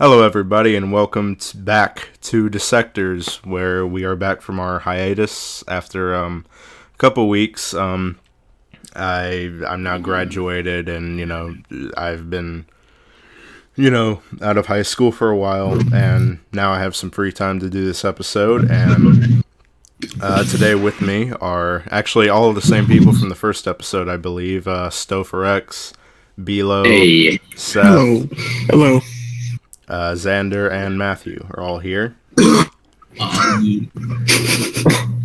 Hello, everybody, and welcome back to Dissectors, where we are back from our hiatus after a couple weeks. I'm now graduated, and I've been out of high school for a while, and now I have some free time to do this episode. And today with me are actually all of the same people from the first episode, I believe. Stoferx, Bilo, Hey. Seth. Hello. Xander and Matthew are all here.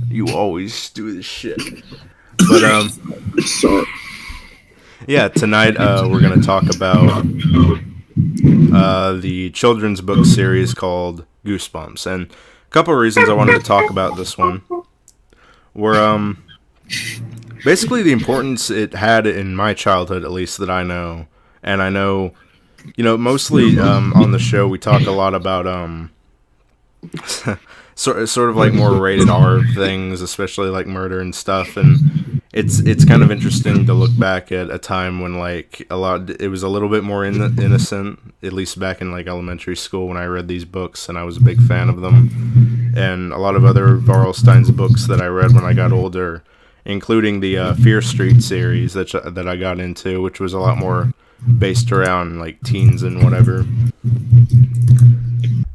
You always do this shit. But Sorry. yeah, tonight we're gonna talk about the children's book series called Goosebumps, and a couple of reasons I wanted to talk about this one were basically the importance it had in my childhood, at least that I know, and I know. Mostly on the show we talk a lot about sort of like more rated R things, especially like murder and stuff, and it's kind of interesting to look back at a time when like it was a little bit more innocent, at least back in like elementary school when I read these books, and I was a big fan of them, and a lot of other V.R.L. Stine's books that I read when I got older, including the Fear Street series that I got into, which was a lot more based around like teens and whatever.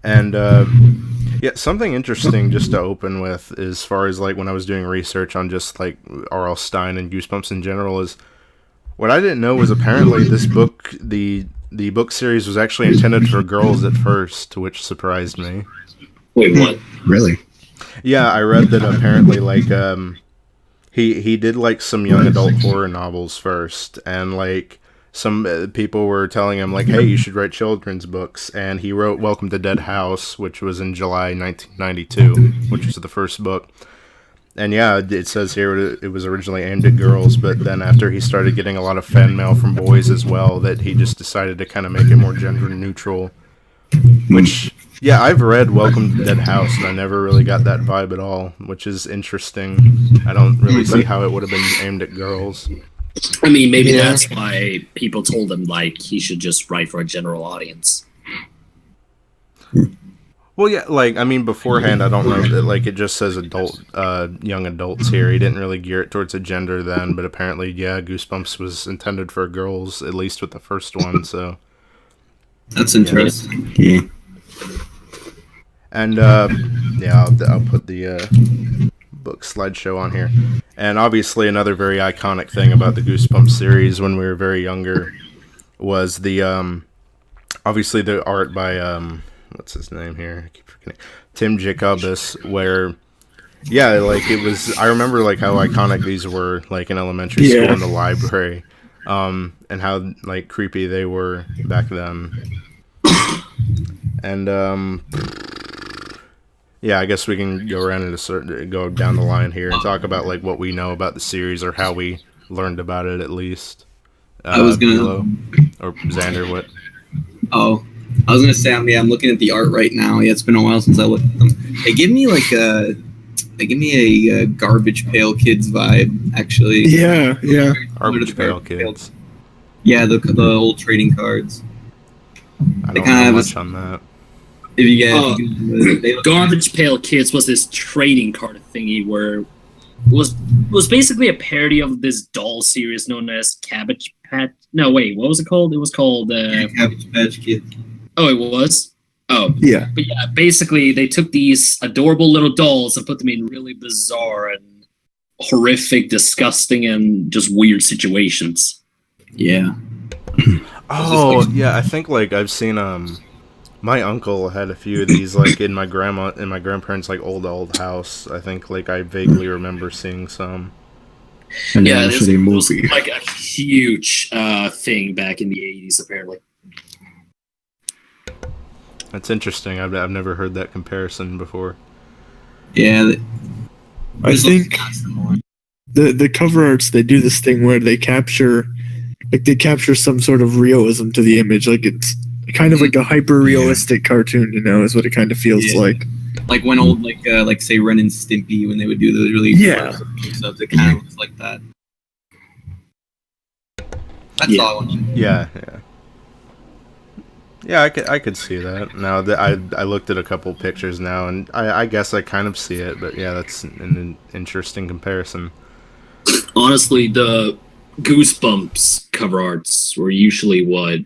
And yeah, something interesting just to open with, as far as like when I was doing research on just like R.L. Stine and Goosebumps in general, is what I didn't know was apparently this book, the book series, was actually intended for girls at first, which surprised me. Wait, what? Really? Yeah, I read that apparently like he did like some young adult horror novels first, and like some people were telling him, like, hey, you should write children's books. And he wrote Welcome to Dead House, which was in July 1992, which was the first book. And yeah, it says here it was originally aimed at girls, but then after he started getting a lot of fan mail from boys as well, that he just decided to kind of make it more gender neutral. Which, yeah, I've read Welcome to Dead House, and I never really got that vibe at all, which is interesting. I don't really see how it would have been aimed at girls. I mean, maybe that's why people told him, like, he should just write for a general audience. Well, yeah, like, I mean, beforehand, I don't know, like, it just says young adults here. He didn't really gear it towards a gender then, but apparently, yeah, Goosebumps was intended for girls, at least with the first one, so. That's interesting. Yeah. And, yeah, I'll put the book slideshow on here. And obviously another very iconic thing about the Goosebumps series when we were very younger was the obviously the art by what's his name here? I keep forgetting. Tim Jacobus, where yeah, like it was, I remember like how iconic these were like in elementary school in the library. And how like creepy they were back then. And yeah, I guess we can go around and go down the line here and talk about like what we know about the series or how we learned about it at least. I was gonna, or Xander, what? Oh, I was gonna say, I'm looking at the art right now. Yeah, it's been a while since I looked at them. They give me a Garbage Pail Kids vibe, actually. Yeah. Garbage Pail Kids. Yeah, the old trading cards. I don't know much on that. If you get Garbage Pail Kids was this trading card thingy where was basically a parody of this doll series known as Cabbage Patch. No, wait, what was it called? It was called Cabbage Patch Kids. Oh, it was. Oh, Yeah. but yeah, basically they took these adorable little dolls and put them in really bizarre and horrific, disgusting, and just weird situations. Yeah. Oh, yeah, I think like I've seen my uncle had a few of these like in my grandparents' like old house. I think like I vaguely remember seeing some. And Yeah, this it was was a movie. like a huge thing back in the 80s, apparently. That's interesting. I've never heard that comparison before. Yeah. I think the cover arts, they do this thing where they capture some sort of realism to the image, like it's kind of like a hyper realistic cartoon, is what it kind of feels like. Like when old, like say Ren and Stimpy, when they would do those really stuff, it kind of looks like that. That's all I want to know. Yeah. Yeah, I could see that. Now that I looked at a couple pictures now, and I guess I kind of see it. But yeah, that's an interesting comparison. Honestly, the Goosebumps cover arts were usually what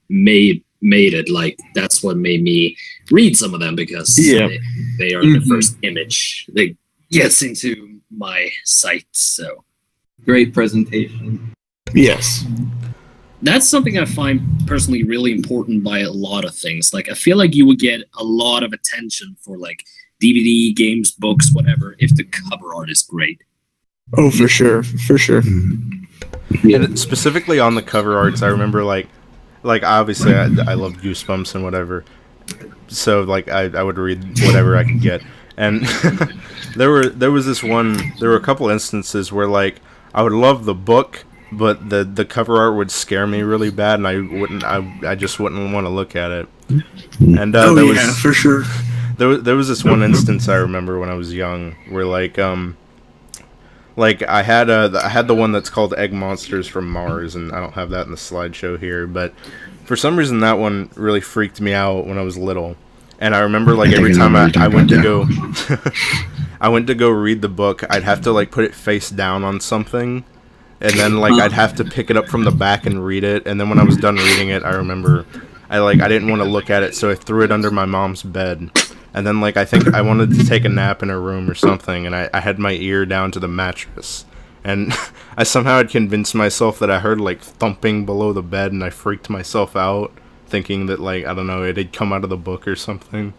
made it. Like, that's what made me read some of them, because they are the first image that gets into my sight. So Great presentation. Yes. that's something I find personally really important by a lot of things. Like, I feel like you would get a lot of attention for like DVD, games, books, whatever, if the cover art is great. Oh, for sure. For sure. And specifically on the cover arts, I remember like obviously I loved Goosebumps and whatever, so like I would read whatever I could get, and there were a couple instances where like I would love the book, but the cover art would scare me really bad, and I just wouldn't want to look at it. And for sure. There was this one instance I remember when I was young where like I had the one that's called Egg Monsters from Mars, and I don't have that in the slideshow here, but for some reason that one really freaked me out when I was little. And I remember like every time I went to go I went to go read the book, I'd have to like put it face down on something, and then like I'd have to pick it up from the back and read it, and then when I was done reading it, I remember I didn't want to look at it, so I threw it under my mom's bed. And then, like, I think I wanted to take a nap in her room or something, and I had my ear down to the mattress. And I somehow had convinced myself that I heard, like, thumping below the bed, and I freaked myself out, thinking that, like, I don't know, it had come out of the book or something.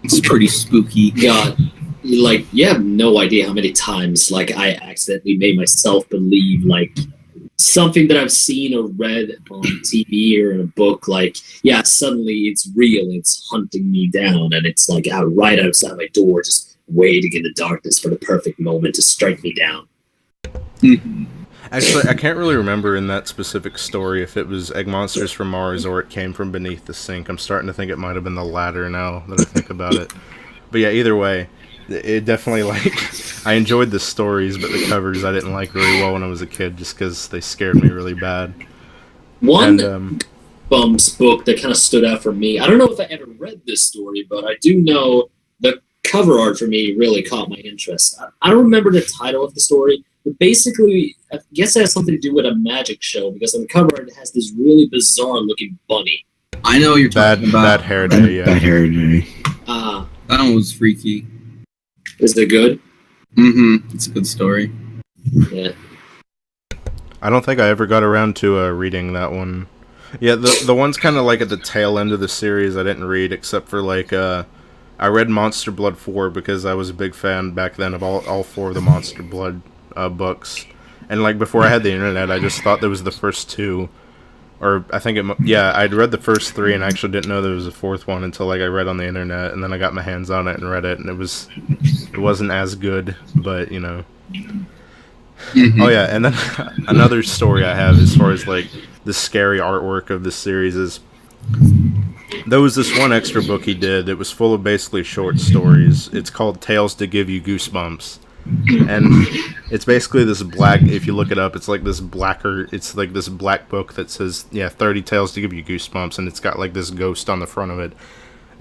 It's pretty spooky. God, like, you have no idea how many times, like, I accidentally made myself believe, like, something that I've seen or read on TV or in a book, like, yeah, suddenly it's real, it's hunting me down, and it's like out right outside my door, just waiting in the darkness for the perfect moment to strike me down. Actually, I can't really remember in that specific story if it was Egg Monsters from Mars or it came from beneath the sink. I'm starting to think it might have been the latter now that I think about it. But yeah, either way, it definitely, like, I enjoyed the stories, but the covers I didn't like very well when I was a kid, just because they scared me really bad. One Bumps book that kind of stood out for me, I don't know if I ever read this story, but I do know the cover art for me really caught my interest. I don't remember the title of the story, but basically, I guess it has something to do with a magic show, because on the cover art it has this really bizarre looking bunny. I know what you're talking about. Bad Hair Day, yeah. Bad Hair Day. That one was freaky. Is it good? It's a good story. Yeah. I don't think I ever got around to reading that one. Yeah, the one's kind of like at the tail end of the series I didn't read, except for like I read Monster Blood 4 because I was a big fan back then of all four of the Monster Blood books. And like before I had the internet, I just thought there was the first two. Or I think I'd read the first three and I actually didn't know there was a fourth one until like I read on the internet, and then I got my hands on it and read it, and it wasn't as good, but you know. Oh yeah, and then another story I have as far as like the scary artwork of this series is there was this one extra book he did that was full of basically short stories. It's called Tales to Give You Goosebumps. And it's basically this black, if you look it up, it's like this black book that says 30 tales to give you goosebumps, and it's got like this ghost on the front of it.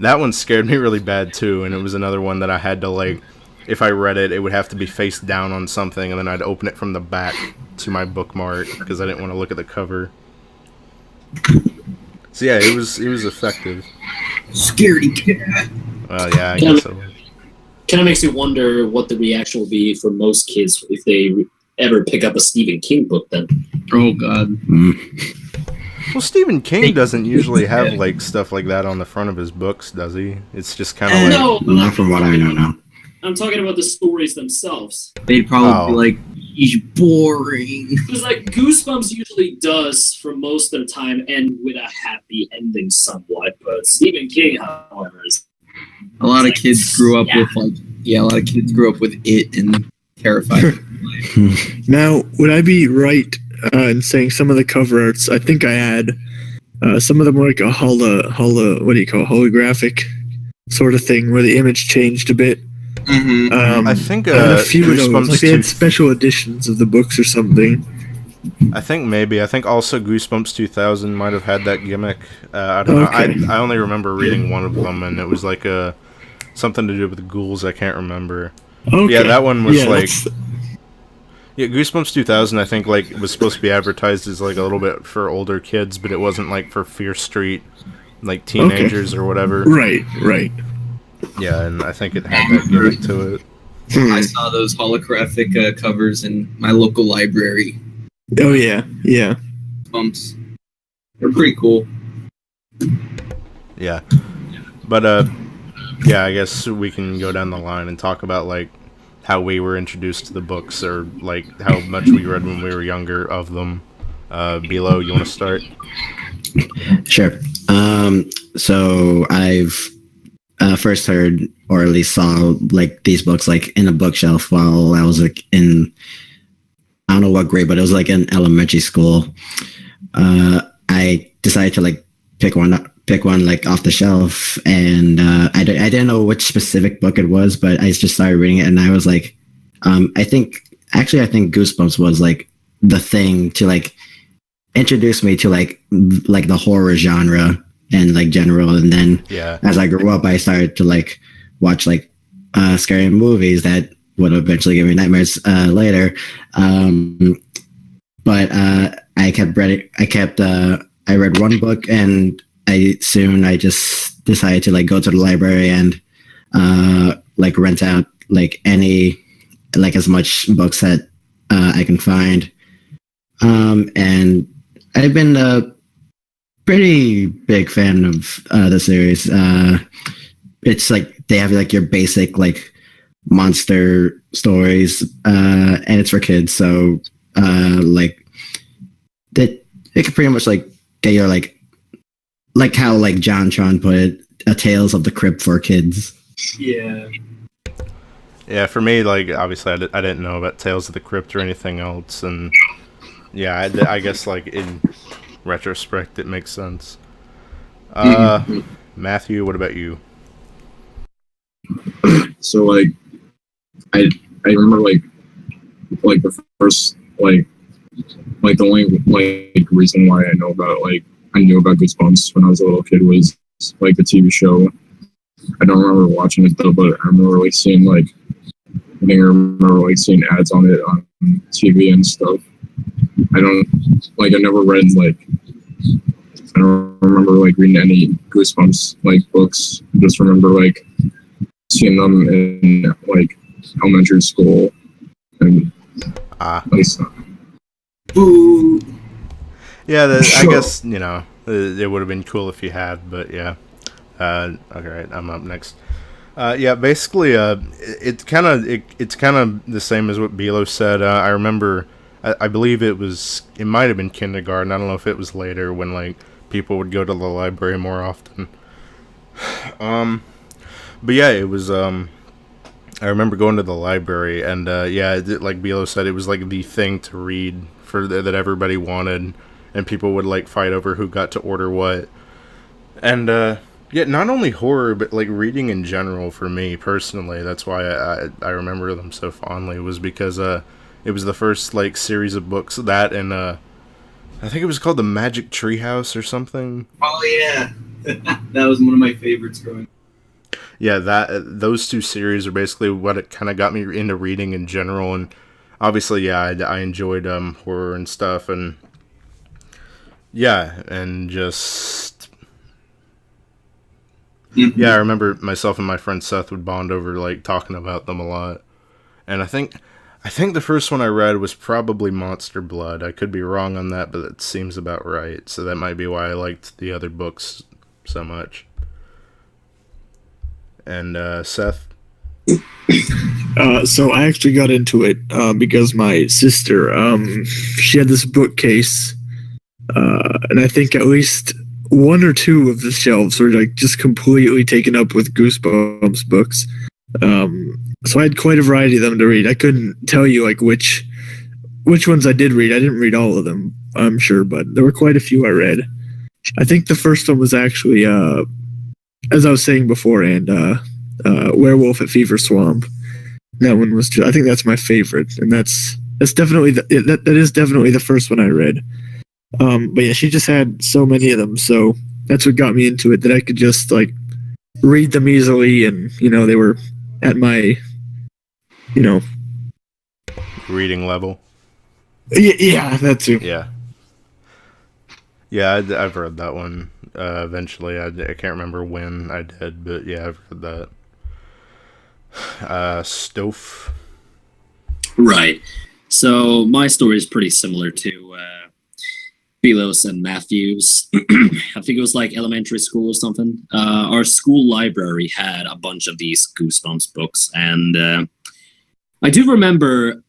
That one scared me really bad too, and it was another one that I had to, like, if I read it, it would have to be face down on something, and then I'd open it from the back to my bookmark because I didn't want to look at the cover. So yeah, it was effective. Scaredy cat. Well, yeah, I guess so. Kind of makes you wonder what the reaction will be for most kids if they ever pick up a Stephen King book then. Oh, God. Well, Stephen King doesn't usually have, like, stuff like that on the front of his books, does he? It's just kind of like... No, Not from what I know now. I'm talking about the stories themselves. They'd probably be like, he's boring. Because, like, Goosebumps usually does, for most of the time, end with a happy ending somewhat, but Stephen King, however, is... A lot of kids grew up with it and terrified. Now, would I be right in saying some of the cover arts, I think I had, some of them were like a holographic sort of thing where the image changed a bit. I think a few of those, Goosebumps like they had special editions of the books or something. I think also Goosebumps 2000 might have had that gimmick. I don't know. I only remember reading one of them, and it was like something to do with ghouls. I can't remember. Okay. Yeah, that one was that's- Yeah, Goosebumps 2000, I think, like, was supposed to be advertised as, like, a little bit for older kids, but it wasn't, like, for Fear Street, like, teenagers or whatever. Right. Yeah, and I think it had that gimmick to it. I saw those holographic covers in my local library. Oh, yeah. Bumps. They're pretty cool. Yeah. But, yeah, I guess we can go down the line and talk about, like, how we were introduced to the books, or, like, how much we read when we were younger of them. Bilo, you want to start? Sure. So I've first heard, or at least saw, like, these books, like, in a bookshelf while I was, like, in, I don't know what grade, but it was, like, in elementary school. I decided to, like, pick one like off the shelf, and I didn't know which specific book it was, but I just started reading it, and I was like, I think Goosebumps was, like, the thing to, like, introduce me to, like the horror genre and, like, general. And then as I grew up, I started to, like, watch, like, scary movies that would eventually give me nightmares later. But I read one book, and I just decided to, like, go to the library and like, rent out, like, as much books that I can find. And I've been a pretty big fan of the series. It's like they have, like, your basic, like, monster stories, and it's for kids, so like that it can pretty much, like, get your, like how, like, John Tron put it, a Tales of the Crypt for kids. Yeah. Yeah, for me, like, obviously I didn't know about Tales of the Crypt or anything else, and yeah, I guess, like, in retrospect it makes sense. Matthew, what about you? So, like, I remember, like the first, like the only, like, reason why I knew about Goosebumps when I was a little kid was, like, the TV show. I don't remember watching it though, but I remember, like, seeing, like, I remember, like, seeing ads on it on TV and stuff. I never read, like, I don't remember, like, reading any Goosebumps, like, books. I just remember, like, seeing them in, like, elementary school and Ooh. Yeah, I guess, you know, it would have been cool if you had, but yeah. Okay, right, I'm up next. Yeah, basically, it's kind of the same as what Bilo said. I remember, I believe it might have been kindergarten. I don't know if it was later when, like, people would go to the library more often. But yeah, it was. I remember going to the library, and like Bilo said, it was, like, the thing to read that everybody wanted, and people would, like, fight over who got to order what. And yeah, not only horror, but, like, reading in general for me personally. That's why I remember them so fondly, was because it was the first, like, series of books that, and I think it was called The Magic Treehouse or something. Oh yeah, that was one of my favorites growing up. Yeah, those two series are basically what it kind of got me into reading in general, and obviously, yeah, I enjoyed horror and stuff, and yeah, and just yeah, I remember myself and my friend Seth would bond over, like, talking about them a lot, and I think the first one I read was probably Monster Blood. I could be wrong on that, but it seems about right. So that might be why I liked the other books so much. And Seth? So I actually got into it because my sister, she had this bookcase, and I think at least one or two of the shelves were, like, just completely taken up with Goosebumps books. So I had quite a variety of them to read. I couldn't tell you, like, which ones I did read. I didn't read all of them, I'm sure, but there were quite a few I read. I think the first one was actually, as I was saying beforehand, Werewolf at Fever Swamp. That one was I think that's my favorite, and that's That's definitely that is definitely the first one I read. But yeah, she just had so many of them, so that's what got me into it. That I could just like read them easily, and they were at my Reading level. yeah, that too. Yeah. Yeah, I've read that one eventually. I can't remember when I did, but yeah, I've read that. Stove. Right. So my story is pretty similar to Belos and Matthew's. I think it was like elementary school or something. Our school library had a bunch of these Goosebumps books, and I do remember,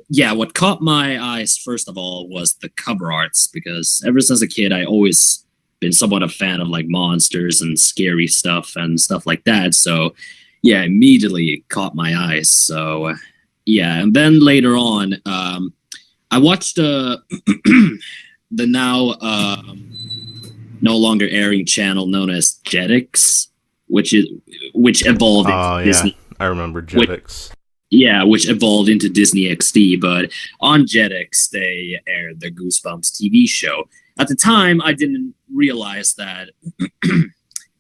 yeah, what caught my eyes first of all was the cover arts, because ever since a kid, I always been somewhat a fan of like monsters and scary stuff and stuff like that. So yeah, immediately it caught my eyes. So yeah, and then later on, I watched the now no longer airing channel known as Jetix, which evolved into Disney. I remember Jetix. Which evolved into Disney XD. But on Jetix, they aired the Goosebumps TV show. At the time, I didn't realize that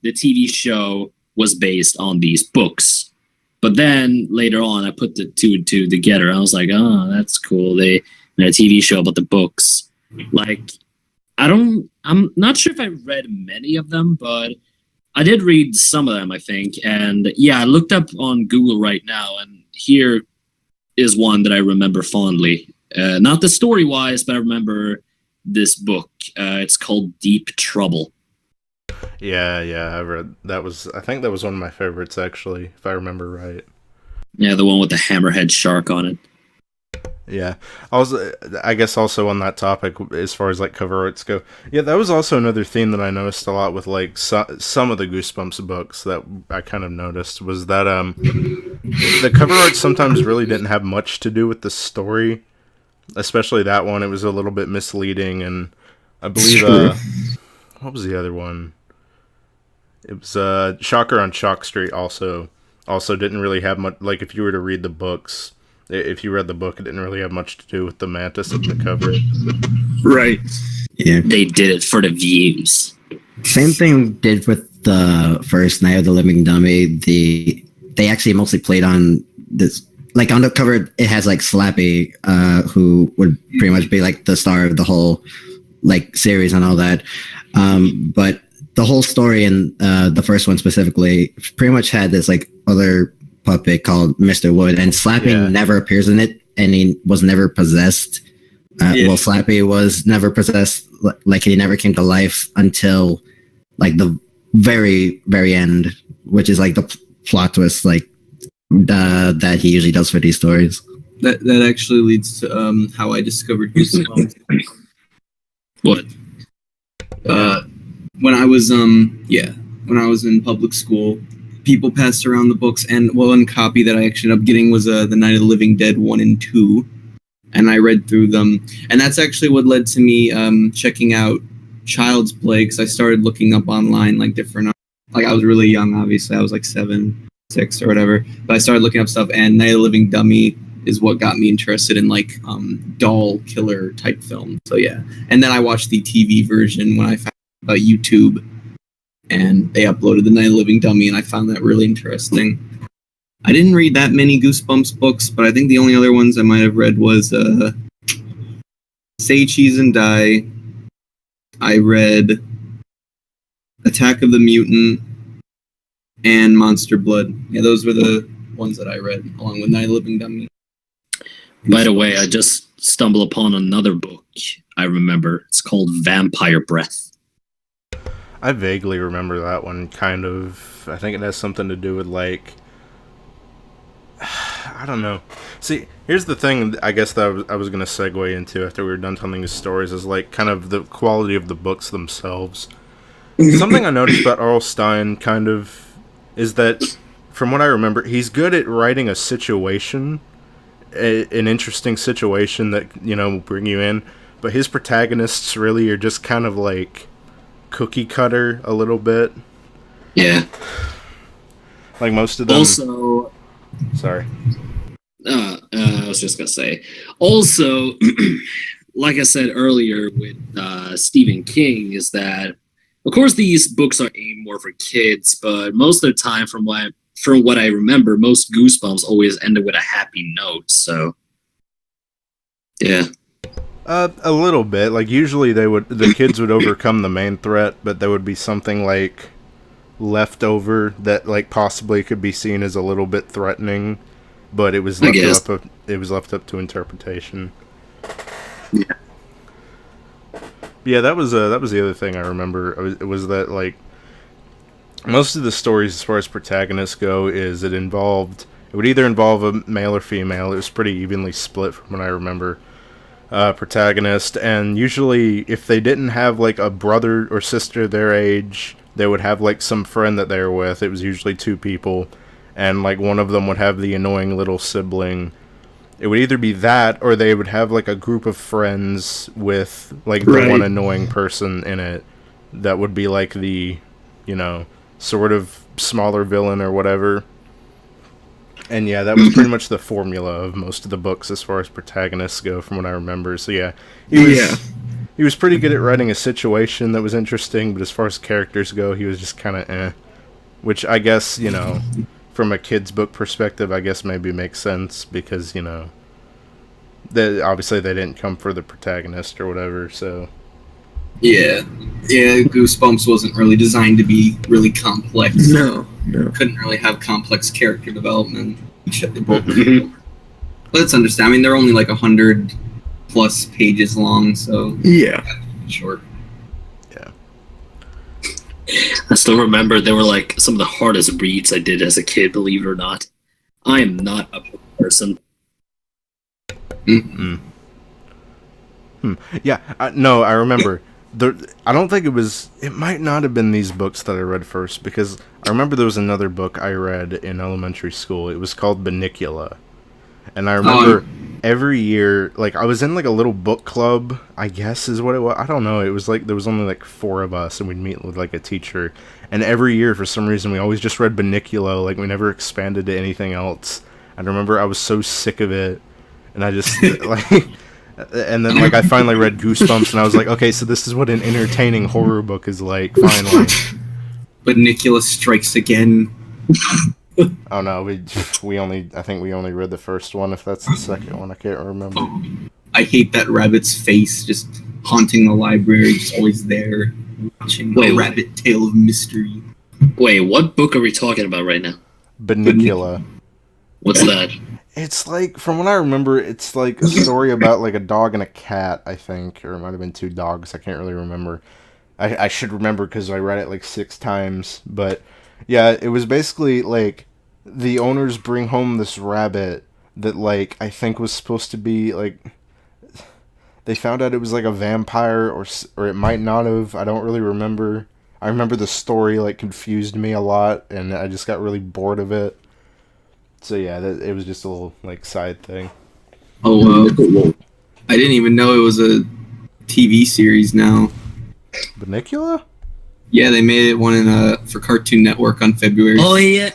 the TV show was based on these books. But then later on, I put the two and two together. I was like, oh, that's cool. They made a TV show about the books. Like, I'm not sure if I read many of them, but I did read some of them, I think. And yeah, I looked up on Google right now, and here is one that I remember fondly. Not the story-wise, but I remember this book. It's called Deep Trouble. Yeah, I read that. I think that was one of my favorites, actually, if I remember right. Yeah, the one with the hammerhead shark on it. Yeah. I guess also on that topic, as far as like cover arts go, yeah, that was also another theme that I noticed a lot with like some of the Goosebumps books that I kind of noticed was that the cover art sometimes really didn't have much to do with the story, especially that one. It was a little bit misleading, and I believe what was the other one? It was Shocker on Shock Street also didn't really have much, like if you were to read the books, if you read the book, it didn't really have much to do with the mantis at the cover. Right. Yeah. They did it for the views. Same thing did with the first Night of the Living Dummy. They actually mostly played on this, like on the cover, it has like Slappy, who would pretty much be like the star of the whole like series and all that. But the whole story in the first one specifically pretty much had this like other puppet called Mr. Wood, and Slappy never appears in it, and he was never possessed. Well, Slappy was never possessed, like he never came to life until like the very, very end, which is like the plot twist, like that he usually does for these stories. That actually leads to how I discovered Goosebumps. What? When I was in public school, people passed around the books, and one copy that I actually ended up getting was the Night of the Living Dead 1 and 2, and I read through them, and that's actually what led to me checking out Child's Play, because I started looking up online like different, like I was really young, obviously I was like 7, 6 or whatever, but I started looking up stuff, and Night of the Living Dummy is what got me interested in like doll killer type films. So yeah, and then I watched the TV version when I found out about YouTube, and they uploaded the Night of the Living Dummy, and I found that really interesting. I didn't read that many Goosebumps books, but I think the only other ones I might have read was Say Cheese and Die. I read Attack of the Mutant and Monster Blood. Yeah, those were the ones that I read, along with Night of the Living Dummy. By the way, I just stumbled upon another book I remember. It's called Vampire Breath. I vaguely remember that one, kind of. I think it has something to do with, like, I don't know. See, here's the thing, I guess, that I was going to segue into after we were done telling these stories, is, like, kind of the quality of the books themselves. Something I noticed about R.L. Stine, kind of, is that, from what I remember, he's good at writing a situation, an interesting situation that, will bring you in, but his protagonists really are just kind of, like, cookie cutter a little bit. Yeah. Like most of them. Also, sorry. was just gonna say. Also, like I said earlier with Stephen King, is that of course these books are aimed more for kids, but most of the time, from what I remember, most Goosebumps always ended with a happy note. So, yeah. A little bit. Like usually the kids would overcome the main threat, but there would be something like left over that like possibly could be seen as a little bit threatening, but it was left up to interpretation. Yeah. Yeah, that was the other thing I remember. It was that like most of the stories as far as protagonists go it would either involve a male or female. It was pretty evenly split from what I remember. Protagonist, and usually if they didn't have like a brother or sister their age, they would have like some friend that they were with. It was usually two people, and like one of them would have the annoying little sibling. It would either be that, or they would have like a group of friends with like the one annoying person in it that would be like the, sort of smaller villain or whatever. And yeah, that was pretty much the formula of most of the books as far as protagonists go, from what I remember. So yeah, he was pretty good at writing a situation that was interesting, but as far as characters go, he was just kind of eh. Which I guess, from a kid's book perspective, I guess maybe makes sense because, obviously they didn't come for the protagonist or whatever, so... Yeah, Goosebumps wasn't really designed to be really complex. No. Couldn't really have complex character development. But it's understandable. I mean, they're only like 100 plus pages long, so yeah, short. Yeah. I still remember they were like some of the hardest reads I did as a kid, believe it or not. I am not a book person. Yeah, I remember. I don't think it might not have been these books that I read first, because I remember there was another book I read in elementary school. It was called Bunnicula. And I remember every year, like, I was in, like, a little book club, I guess is what it was. I don't know. It was, like, there was only, like, 4 of us, and we'd meet with, like, a teacher. And every year, for some reason, we always just read Bunnicula. Like, we never expanded to anything else. I remember I was so sick of it. And I just, like... And then, like, I finally read Goosebumps, and I was like, okay, so this is what an entertaining horror book is like, finally. But Nicholas strikes again. Oh, no, I think we only read the first one, if that's the second one, I can't remember. Oh, I hate that rabbit's face just haunting the library, just always there, watching a rabbit tale of mystery. Wait, what book are we talking about right now? Bunnicula. What's that? It's like, from what I remember, it's like a story about like a dog and a cat, I think, or it might have been 2 dogs. I can't really remember. I should remember because I read it like 6 times. But yeah, it was basically like the owners bring home this rabbit that like I think was supposed to be like, they found out it was like a vampire, or it might not have. I don't really remember. I remember the story like confused me a lot, and I just got really bored of it. So yeah, it was just a little like side thing. Oh, I didn't even know it was a TV series now. Bunnicula? Yeah, they made it one for Cartoon Network on February. Oh yeah,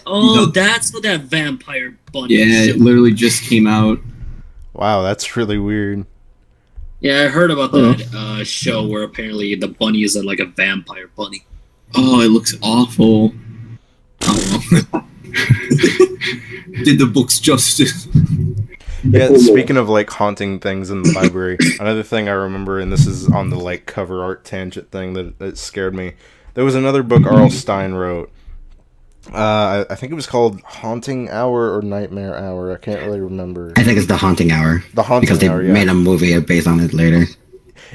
that's what that vampire bunny. Yeah, it literally just came out. Wow, that's really weird. Yeah, I heard about that show where apparently the bunny is like a vampire bunny. Oh, it looks awful. Oh. Did the books justice. Yeah, speaking of like haunting things in the library, another thing I remember, and this is on the like cover art tangent thing that scared me. There was another book R.L. Stine wrote. I think it was called Haunting Hour or Nightmare Hour. I can't really remember. I think it's The Haunting Hour. The Haunting Hour, because they made a movie based on it later.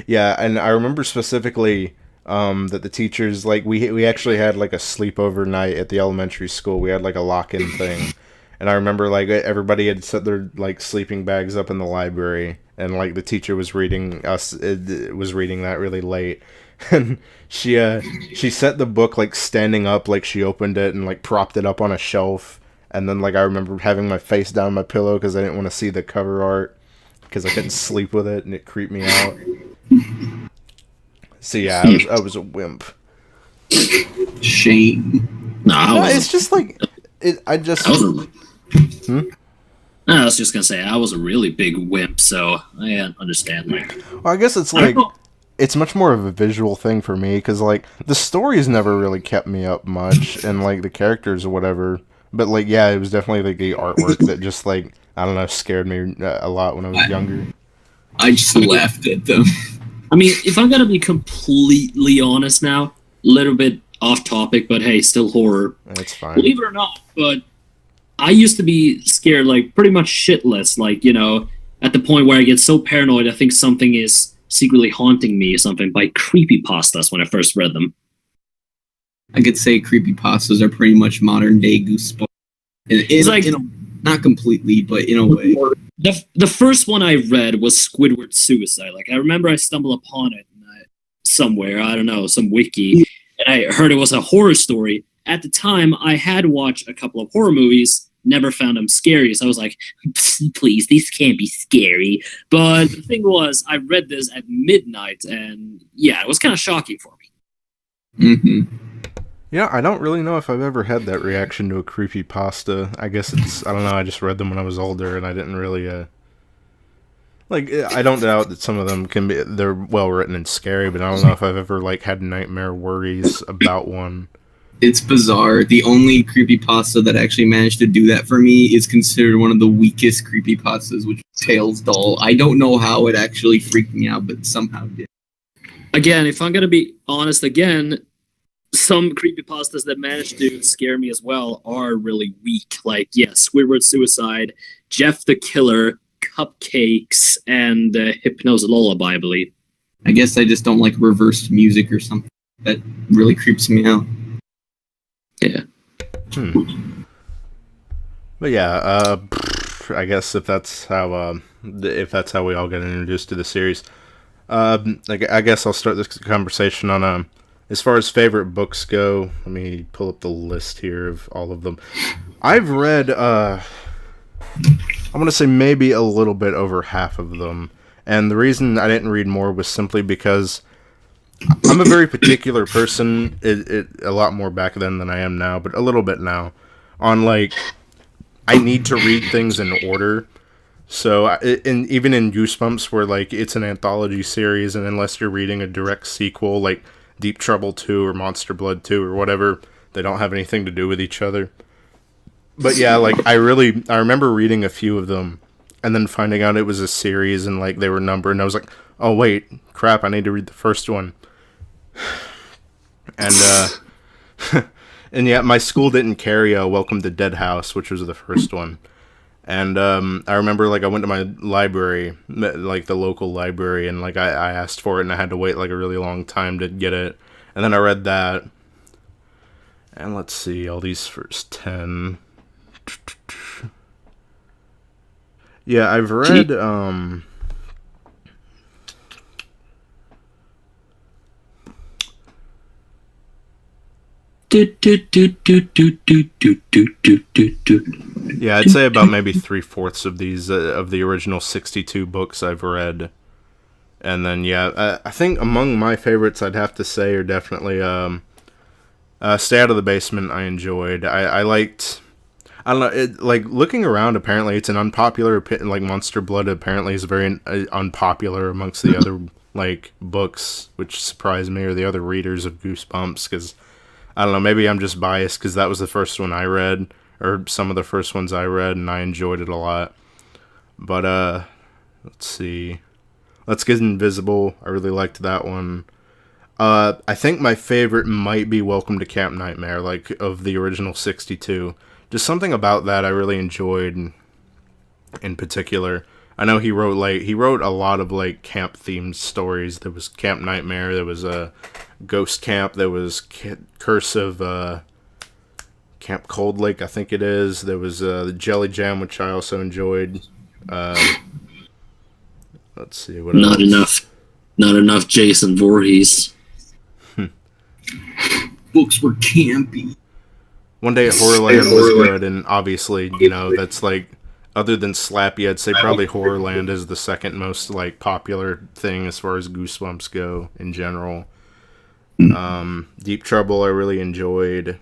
Yeah, and I remember specifically that the teachers, like, we actually had like a sleepover night at the elementary school. We had like a lock-in thing. And I remember, like, everybody had set their, like, sleeping bags up in the library, and, like, the teacher was reading that really late. And she set the book, like, standing up, like, she opened it and, like, propped it up on a shelf. And then, like, I remember having my face down my pillow because I didn't want to see the cover art, because I couldn't sleep with it, and it creeped me out. So, yeah, I was a wimp. Shame. No, it's just, like... I wasn't. I was just gonna say I was a really big wimp, so I understand. Like, Well, I guess it's I don't like know. it's much more of a visual thing for me because like the stories never really kept me up much, and like the characters or whatever. But like, yeah, it was definitely like the artwork that just like I don't know scared me a lot when I was younger. I just laughed at them. I mean, if I'm gonna be completely honest now, a little bit off topic, but hey, still horror. That's fine. Believe it or not, but I used to be scared like pretty much shitless, like, you know, at the point where I get so paranoid I think something is secretly haunting me or something by creepypastas when I first read them. I could say creepypastas are pretty much modern day Goosebumps. It's like Not completely, but in a way. the first one I read was Squidward's Suicide. Like I remember I stumbled upon it somewhere, I don't know, some wiki, and I heard it was a horror story. At the time, I had watched a couple of horror movies, never found them scary, so I was like, please, these can't be scary. But the thing was, I read this at midnight, and yeah, it was kind of shocking for me. Mm-hmm. Yeah, I don't really know if I've ever had that reaction to a creepypasta. I guess I don't know, I just read them when I was older and I didn't really, like, I don't doubt that some of them they're well written and scary, but I don't know if I've ever, like, had nightmare worries about one. It's bizarre. The only creepypasta that actually managed to do that for me is considered one of the weakest creepypastas, which is Tales Doll. I don't know how it actually freaked me out, but somehow did. Again, if I'm going to be honest again, some creepypastas that manage to scare me as well are really weak. Like, yeah, Squidward's Suicide, Jeff the Killer, Cupcakes, and Hypno's Lullaby, I believe. I guess I just don't like reversed music or something. That really creeps me out. Yeah. But yeah, I guess if that's how we all get introduced to the series, I guess I'll start this conversation on as far as favorite books go. Let me pull up the list here of all of them. I've read I want to say maybe a little bit over half of them, and the reason I didn't read more was simply because I'm a very particular person, a lot more back then than I am now, but a little bit now, on like, I need to read things in order. So, even in Goosebumps, where like, it's an anthology series, and unless you're reading a direct sequel, like Deep Trouble 2 or Monster Blood 2 or whatever, they don't have anything to do with each other. But yeah, like, I remember reading a few of them, and then finding out it was a series, and like, they were numbered, and I was like, oh wait, crap, I need to read the first one. And and yeah, my school didn't carry Welcome to Dead House, which was the first one. And I remember, like, I went to my library, like the local library, and like I asked for it, and I had to wait like a really long time to get it. And then I read that. And let's see, all these first 10. Yeah, I've read yeah, I'd say about maybe 3/4 of these of the original 62 books I've read. And then yeah, I think among my favorites I'd have to say are definitely Stay Out of the Basement. I enjoyed. I liked, I don't know, like looking around, apparently it's an unpopular opinion. Like Monster Blood apparently is very unpopular amongst the other like books, which surprised me, or the other readers of Goosebumps, because I don't know, maybe I'm just biased because that was the first one I read, or some of the first ones I read, and I enjoyed it a lot. But, let's see. Let's Get Invisible. I really liked that one. I think my favorite might be Welcome to Camp Nightmare, like, of the original 62. Just something about that I really enjoyed in particular. I know he wrote a lot of, like, camp-themed stories. There was Camp Nightmare, there was a Ghost Camp, there was Curse of Camp Cold Lake, I think it is. There was the Jelly Jam, which I also enjoyed. Let's see, what else? Not enough Jason Voorhees. Books were campy. One Day at Horrorland was good, and obviously, you know, that's like, other than Slappy, I'd say probably Horrorland is the second most, like, popular thing as far as Goosebumps go in general. Deep Trouble I really enjoyed.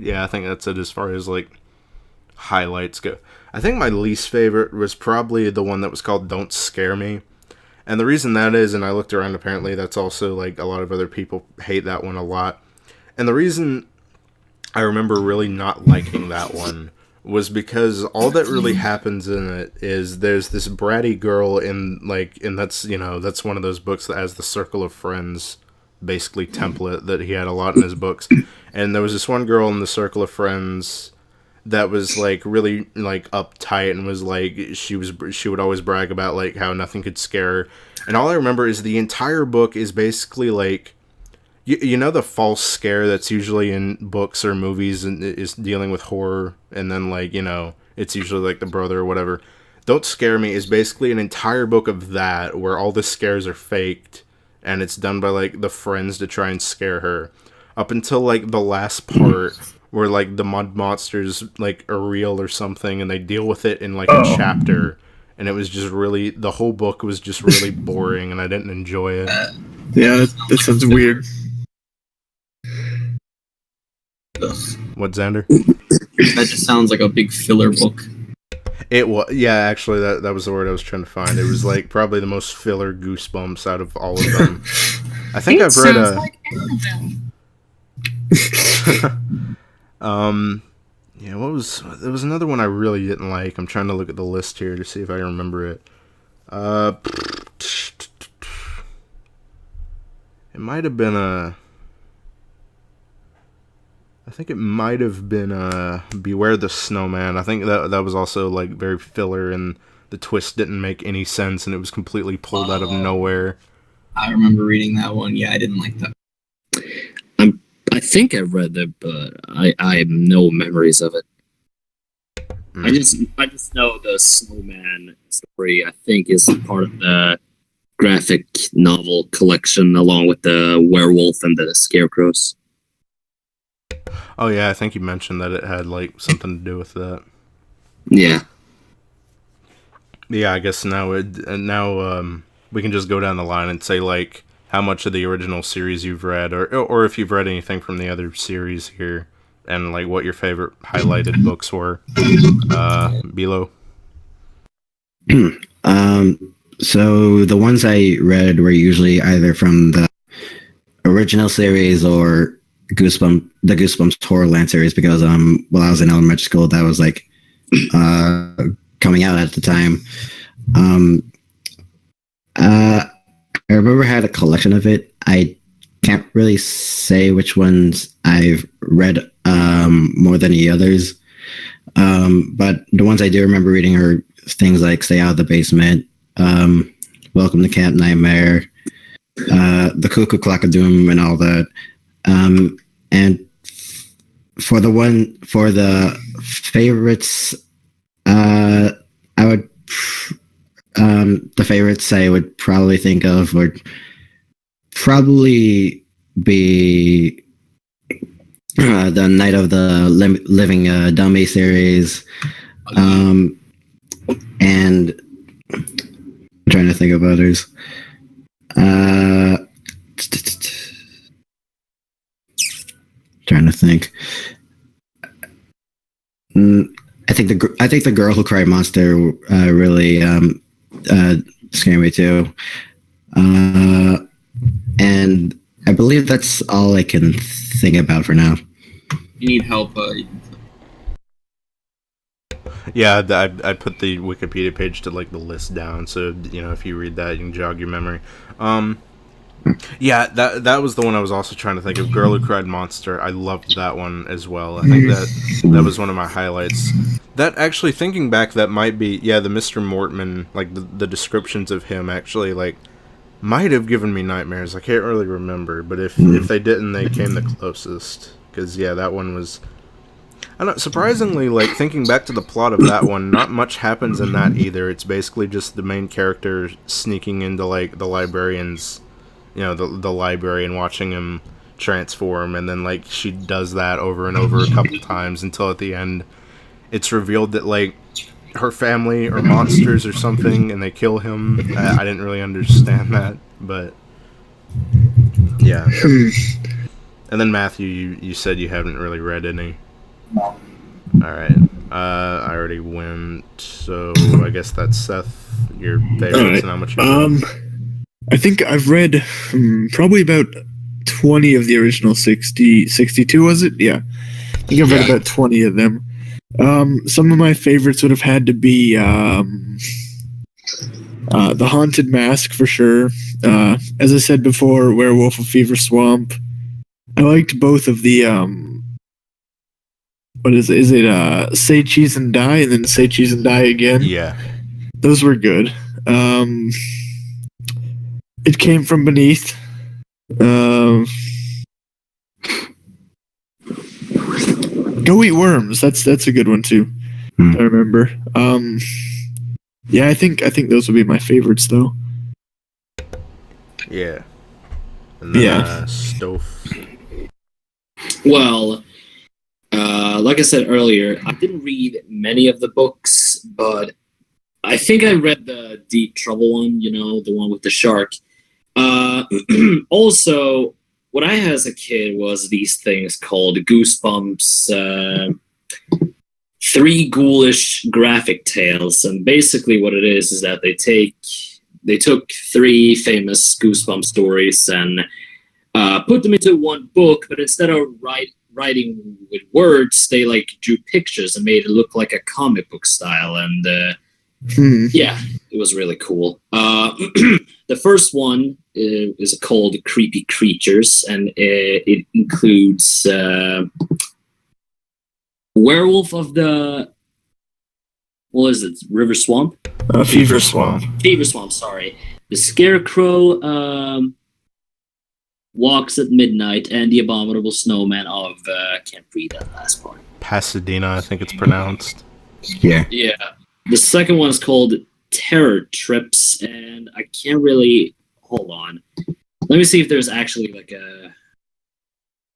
yeah, I think that's it as far as like highlights go. I think my least favorite was probably the one that was called Don't Scare Me. And the reason that is, and I looked around, apparently that's also like a lot of other people hate that one a lot. And the reason I remember really not liking that one was because all that really happens in it is there's this bratty girl and that's, you know, that's one of those books that has the circle of friends basically template that he had a lot in his books. And there was this one girl in the circle of friends that was like really like uptight and was like she would always brag about like how nothing could scare her. And all I remember is the entire book is basically like you know the false scare that's usually in books or movies and is dealing with horror, and then like, you know, it's usually like the brother or whatever. Don't Scare Me is basically an entire book of that where all the scares are faked and it's done by like the friends to try and scare her up until like the last part where like the mud monsters like are real or something and they deal with it in like a chapter, and it was just really, the whole book was just really boring and I didn't enjoy it. Yeah, that sounds weird. What, Xander? That just sounds like a big filler book. It was, yeah, actually that was the word I was trying to find. It was like probably the most filler Goosebumps out of all of them. I think I've read like yeah, there was another one I really didn't like. I'm trying to look at the list here to see if I can remember it. It might have been I think it might have been Beware the Snowman. I think that was also like very filler, and the twist didn't make any sense, and it was completely pulled out of nowhere. I remember reading that one. Yeah, I didn't like that. I think I read it, but I have no memories of it. I just know the Snowman story, I think, is part of the graphic novel collection along with the werewolf and the scarecrows. Oh yeah, I think you mentioned that it had like something to do with that. Yeah. Yeah, I guess now we can just go down the line and say like how much of the original series you've read, or if you've read anything from the other series here, and like what your favorite highlighted books were. Below. So the ones I read were usually either from the original series or the Goosebumps Horrorland series, because while I was in elementary school, that was like coming out at the time. I remember I had a collection of it. I can't really say which ones I've read more than the others. But the ones I do remember reading are things like Stay Out of the Basement, Welcome to Camp Nightmare, The Cuckoo Clock of Doom, and all that. And for the favorites, I would the favorites I would probably think of would probably be the Night of the Living Dummy series, and I'm trying to think of others. Trying to think. I think the Girl Who Cried Monster really scared me too, and I believe that's all I can think about for now. You need help. Yeah, I put the Wikipedia page to like the list down, so you know if you read that, you can jog your memory. Yeah, that was the one I was also trying to think of. Girl Who Cried Monster. I loved that one as well. I think that was one of my highlights. That actually, thinking back, that might be, yeah, the Mr. Mortman, like the descriptions of him actually like might have given me nightmares. I can't really remember, but if they didn't, they came the closest. Because yeah, that one was. I don't know, surprisingly, like thinking back to the plot of that one, not much happens in that either. It's basically just the main character sneaking into like the librarian's. You know, the library, and watching him transform, and then like she does that over and over a couple times until at the end it's revealed that like her family are monsters or something and they kill him. I didn't really understand that, but yeah. And then Matthew, you said you haven't really read any All right. I already went, so I guess that's Seth. Your favorites and how much you read. I think I've read probably about 20 of the original 62, was it? Yeah. I think I've read about 20 of them. Some of my favorites would have had to be The Haunted Mask for sure. As I said before, Werewolf of Fever Swamp. I liked both of the what is it? Is it Say Cheese and Die and then Say Cheese and Die again? Yeah. Those were good. It Came From Beneath. Go Eat Worms. That's a good one too. I remember. Yeah, I think those would be my favorites though. Yeah. And then, Stove. Well, like I said earlier, I didn't read many of the books, but I think I read the Deep Trouble one, you know, the one with the shark. Also, what I had as a kid was these things called Goosebumps, 3 ghoulish graphic tales. And basically what it is that they took 3 famous Goosebumps stories and put them into one book, but instead of writing with words, they like drew pictures and made it look like a comic book style. And yeah, it was really cool. The first one is called Creepy Creatures, and it includes Werewolf of the, what is it, River Swamp? Fever Swamp. Fever Swamp, sorry. The Scarecrow Walks at Midnight, and the Abominable Snowman of, I can't read that last part. Pasadena, I think it's pronounced. Yeah. Yeah. The second one is called Terror Trips, and I can't really, hold on. Let me see if there's actually like a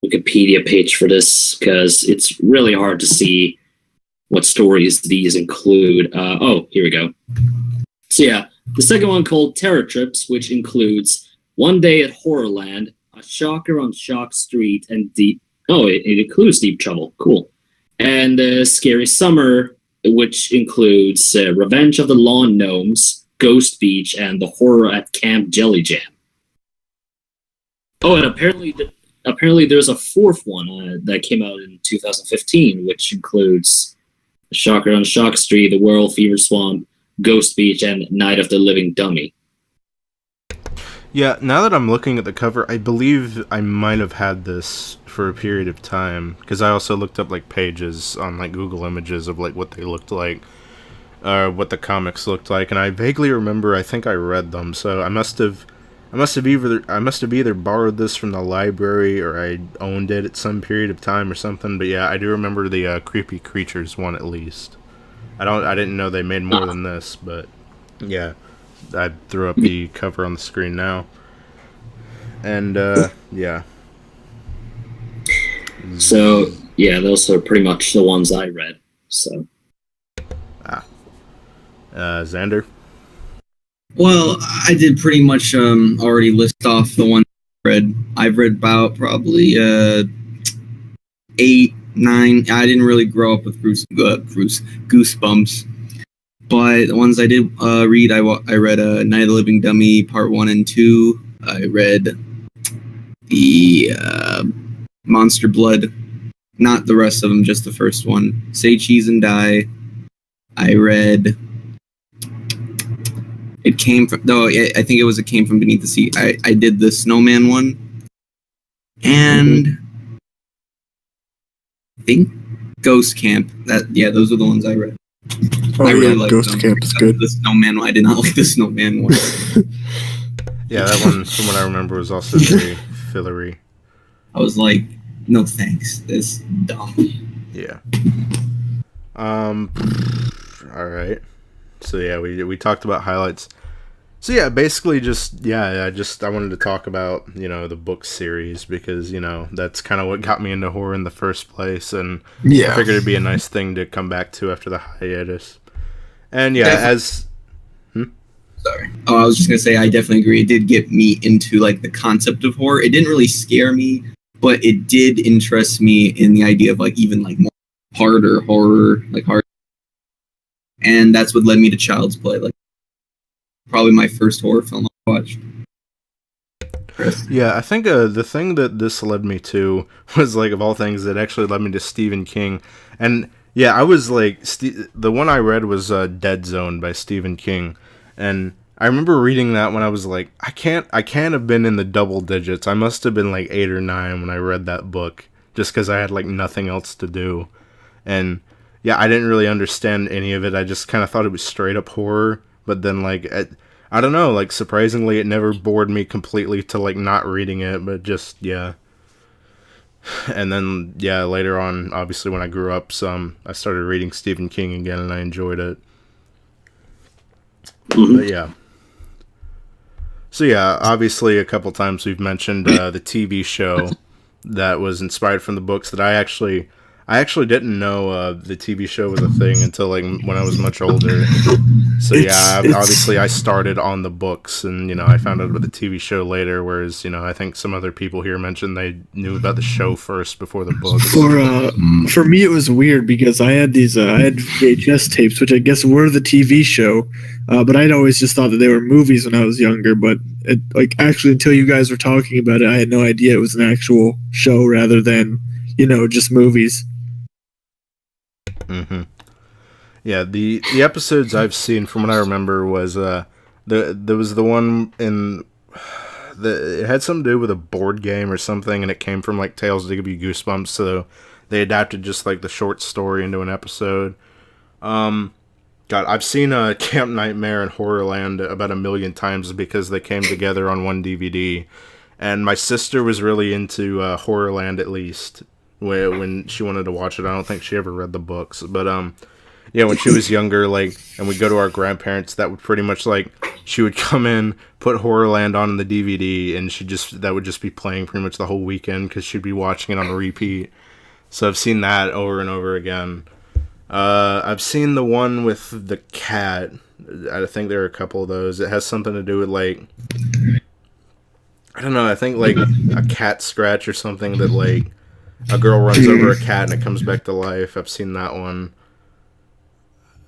Wikipedia page for this, because it's really hard to see what stories these include. Oh, here we go. So yeah, the second one called Terror Trips, which includes One Day at Horrorland, A Shocker on Shock Street, and it includes Deep Trouble. Cool. And Scary Summer, which includes Revenge of the Lawn Gnomes, Ghost Beach, and The Horror at Camp Jelly Jam. Oh, and apparently there's a fourth one that came out in 2015, which includes The Shocker on Shock Street, The Werewolf Fever Swamp, Ghost Beach, and Night of the Living Dummy. Yeah, now that I'm looking at the cover, I believe I might have had this for a period of time, because I also looked up like pages on like Google Images of like what they looked like, what the comics looked like, and I vaguely remember I think I read them, so I must have either borrowed this from the library or I owned it at some period of time or something. But yeah, I do remember the Creepy Creatures one at least. I didn't know they made more than this, but yeah. I threw up the cover on the screen now. And, yeah. So, yeah, those are pretty much the ones I read, so. Xander? Well, I did pretty much already list off the ones I read. I've read about probably 8, 9. I didn't really grow up with Goosebumps. But the ones I did read, I read Night of the Living Dummy Part 1 and 2. I read the Monster Blood, not the rest of them, just the first one. Say Cheese and Die. I read It Came From, no, I think it was It Came From Beneath the Sea. I did the Snowman one. And I think Ghost Camp. Those are the ones I read. Oh, I really yeah, like Ghost Camp is good. The Snowman one. I did not like the Snowman one. Yeah, that one, from what I remember, was also very fillery. I was like, no thanks. This dumb. Yeah. Alright. So yeah, we talked about highlights. So yeah, basically I wanted to talk about, the book series, because, that's kind of what got me into horror in the first place, and I figured it'd be a nice thing to come back to after the hiatus. And yeah, Sorry. Oh, I was just going to say, I definitely agree. It did get me into, like, the concept of horror. It didn't really scare me, but it did interest me in the idea of, like, even, like, more harder horror, like hard, and that's what led me to Child's Play. Like, probably my first horror film I watched. Chris? Yeah, I think the thing that this led me to was, like, of all things, it actually led me to Stephen King. And, yeah, I was, like, the one I read was Dead Zone by Stephen King. And I remember reading that when I was, like, I can't have been in the double digits. I must have been, like, 8 or 9 when I read that book, just because I had, like, nothing else to do. And, yeah, I didn't really understand any of it. I just kind of thought it was straight up horror. But then, like, I don't know, like, surprisingly, it never bored me completely to, like, not reading it, but just, yeah. And then, yeah, later on, obviously, when I grew up I started reading Stephen King again, and I enjoyed it. But, yeah. So, yeah, obviously, a couple times we've mentioned the TV show that was inspired from the books that I actually didn't know the TV show was a thing until, like, when I was much older. So, obviously I started on the books, and, you know, I found out about the TV show later, whereas, you know, I think some other people here mentioned they knew about the show first before the books. For me, it was weird because I had VHS tapes, which I guess were the TV show, but I'd always just thought that they were movies when I was younger, but actually until you guys were talking about it, I had no idea it was an actual show rather than, you know, just movies. Mm-hmm. Yeah, the episodes I've seen from what I remember was there was the one it had something to do with a board game or something, and it came from, like, Tales to Give You Goosebumps, so they adapted just, like, the short story into an episode. God, I've seen Camp Nightmare and Horrorland about 1 million times because they came together on one DVD, and my sister was really into Horrorland, at least when she wanted to watch it. I don't think she ever read the books, but yeah, when she was younger, like, and we'd go to our grandparents, that would pretty much, like, she would come in, put Horrorland on the DVD, and that would just be playing pretty much the whole weekend because she'd be watching it on repeat. So I've seen that over and over again. I've seen the one with the cat. I think there are a couple of those. It has something to do with, like, I don't know, I think, like, a cat scratch or something that, like, a girl runs over a cat and it comes back to life. I've seen that one.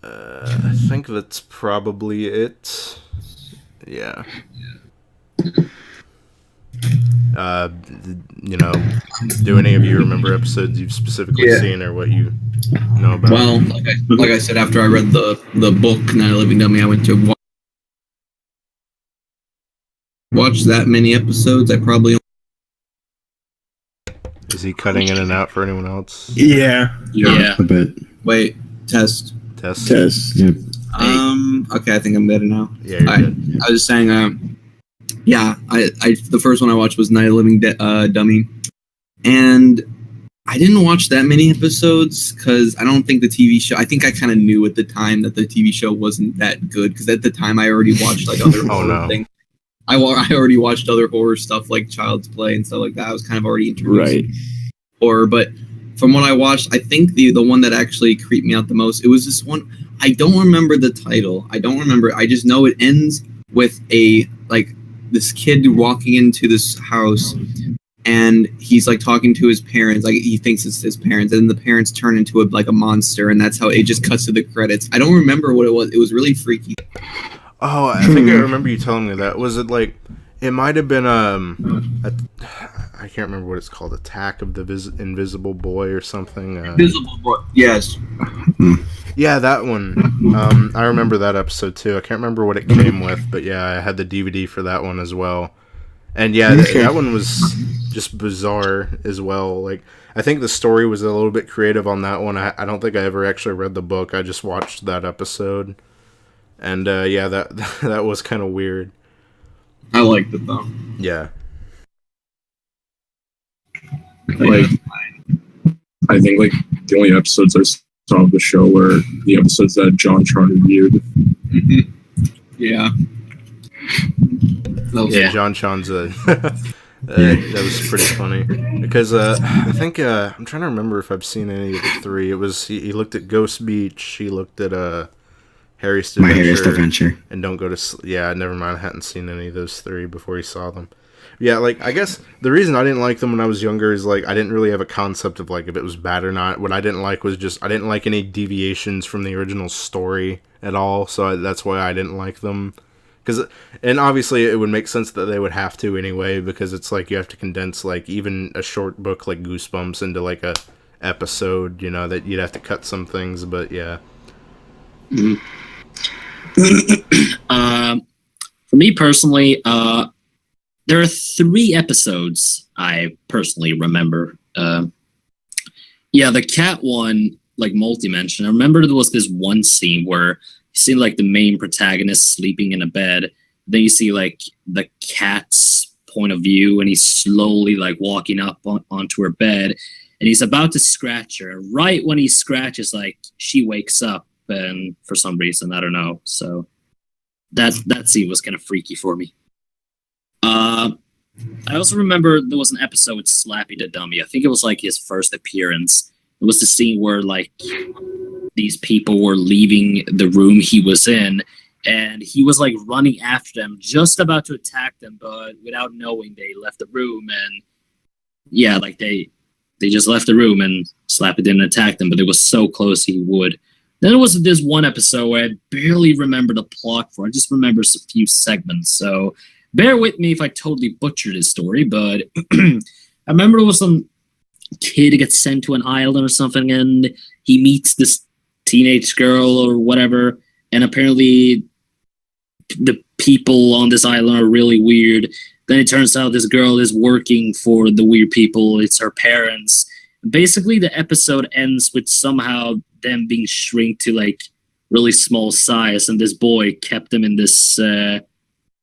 I think that's probably it. Yeah. You know, do any of you remember episodes you've specifically seen or what you know about? Well, like I said, after I read the book, Night of Living Dummy, I went to watch that many episodes. I probably... Is he cutting in and out for anyone else? Yeah. A bit. Wait, test. Yeah. Okay, I think I'm better now. Yeah, you're good. I was just saying, the first one I watched was Night of Living Dummy, and I didn't watch that many episodes because I don't think the TV show. I think I kind of knew at the time that the TV show wasn't that good because at the time I already watched, like, other horror things. I already watched other horror stuff like Child's Play and stuff like that. I was kind of already introduced to horror, but from what I watched, I think the one that actually creeped me out the most, it was this one. I don't remember the title. I don't remember. I just know it ends with this kid walking into this house, and he's, like, talking to his parents. Like, he thinks it's his parents, and the parents turn into a monster, and that's how it just cuts to the credits. I don't remember what it was. It was really freaky. Oh, I think I remember you telling me that. Was it, like, it might have been I can't remember what it's called, Attack of the Invisible Boy or something. Invisible Boy, yes. Yeah, that one. I remember that episode too. I can't remember what it came with, but yeah, I had the DVD for that one as well. And yeah, that one was just bizarre as well. Like, I think the story was a little bit creative on that one. I don't think I ever actually read the book. I just watched that episode. And yeah, that was kind of weird. I liked it though. Yeah. Like, I think, like, the only episodes I saw of the show were the episodes that John reviewed. Mm-hmm. Yeah. Yeah, John Chon's that was pretty funny because I think I'm trying to remember if I've seen any of the three. It was he looked at Ghost Beach, he looked at My Harriest Adventure, and Don't Go to Sleep. Yeah, never mind. I hadn't seen any of those three before he saw them. Yeah, like, I guess the reason I didn't like them when I was younger is, like, I didn't really have a concept of, like, if it was bad or not. What I didn't like was just, I didn't like any deviations from the original story at all, so that's why I didn't like them. And obviously it would make sense that they would have to anyway, because it's like you have to condense, like, even a short book like Goosebumps into, like, a episode, you know, that you'd have to cut some things, but yeah. Mm-hmm. For me personally, there are 3 episodes I personally remember. The cat one, like multi-mention. I remember there was this one scene where you see like the main protagonist sleeping in a bed. Then you see like the cat's point of view, and he's slowly like walking up onto her bed, and he's about to scratch her. Right when he scratches, like she wakes up, and for some reason, I don't know. So that scene was kind of freaky for me. I also remember there was an episode with Slappy the Dummy. I think it was like his first appearance. It was the scene where like these people were leaving the room he was in, and he was like running after them, just about to attack them, but without knowing they left the room. And yeah, like they just left the room, and Slappy didn't attack them, but it was so close he would. Then there was this one episode where I barely remember the plot for. I just remember a few segments, so bear with me if I totally butchered his story, but I remember there was some kid who gets sent to an island or something, and he meets this teenage girl or whatever, and apparently the people on this island are really weird. Then it turns out this girl is working for the weird people. It's her parents. Basically, the episode ends with somehow them being shrunk to like really small size, and this boy kept them in this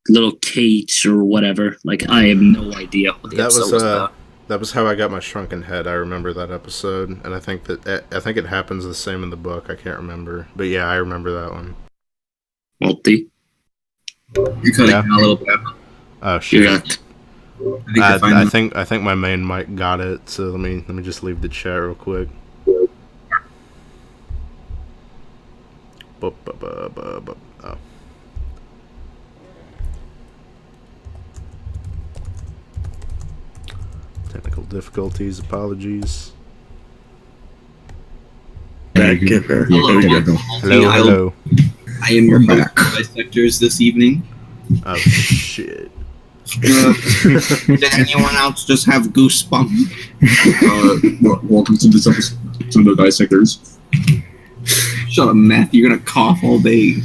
little cage or whatever. Like, I have no idea what the episode was about. That was How I Got My Shrunken Head. I remember that episode, and I think it happens the same in the book. I can't remember, but yeah, I remember that one. Multi. You're cutting out a little bit. Oh shit! Yeah. I think my main mic got it. So let me just leave the chat real quick. Oh. Technical difficulties, apologies. Back in her. Hello. I am your host for Dissectors this evening. Oh shit. Did anyone else just have goosebumps? Welcome to this episode to the Dissectors. Shut up, Matthew. You're gonna cough all day.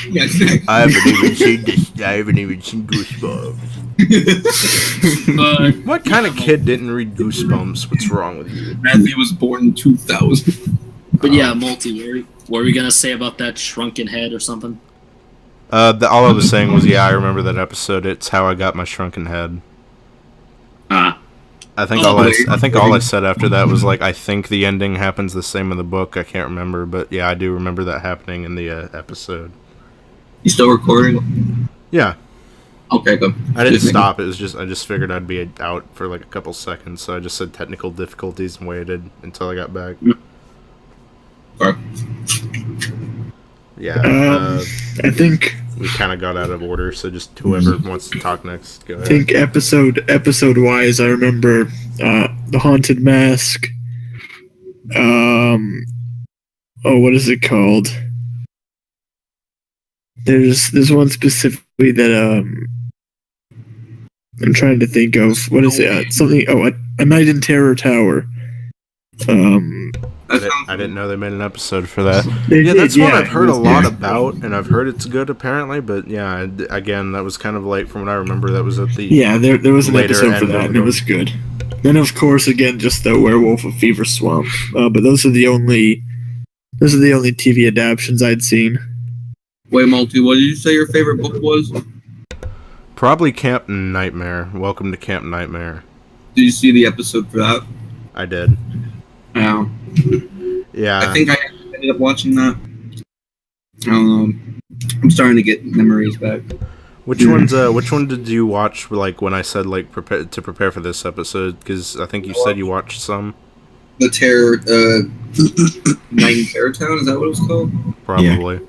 Yeah, exactly. I haven't even seen Goosebumps. What kind of kid didn't read Goosebumps? What's wrong with you? Matthew was born in 2000. But yeah, Multi, what were we gonna say about that shrunken head or something? All I was saying was, yeah, I remember that episode. It's How I Got My Shrunken Head. I think all I said after that was like, I think the ending happens the same in the book. I can't remember, but yeah, I do remember that happening in the episode. You still recording? Yeah. Okay, good. I didn't stop. It was just I just figured I'd be out for like a couple seconds, so I just said technical difficulties and waited until I got back. Okay. Yeah. I think we kind of got out of order, so just whoever wants to talk next, go ahead. I think episode wise, I remember the Haunted Mask. What is it called? There's one specifically that I'm trying to think of. What is it? Something. A Night in Terror Tower. I didn't know they made an episode for that. That's one I've heard a lot about, and I've heard it's good apparently. But yeah, again, that was kind of late from what I remember. That was at the there was an episode for that, and it was good. Then of course, again, just the Werewolf of Fever Swamp. But those are the only TV adaptions I'd seen. Wait, Multi, what did you say your favorite book was? Probably Camp Nightmare. Welcome to Camp Nightmare. Did you see the episode for that? I did. Yeah. Yeah. I think I ended up watching that. I don't know. I'm starting to get memories back. Which one did you watch? Like when I said like prepare for this episode, because I think you said you watched some. The Night in Terror Town, is that what it was called? Probably.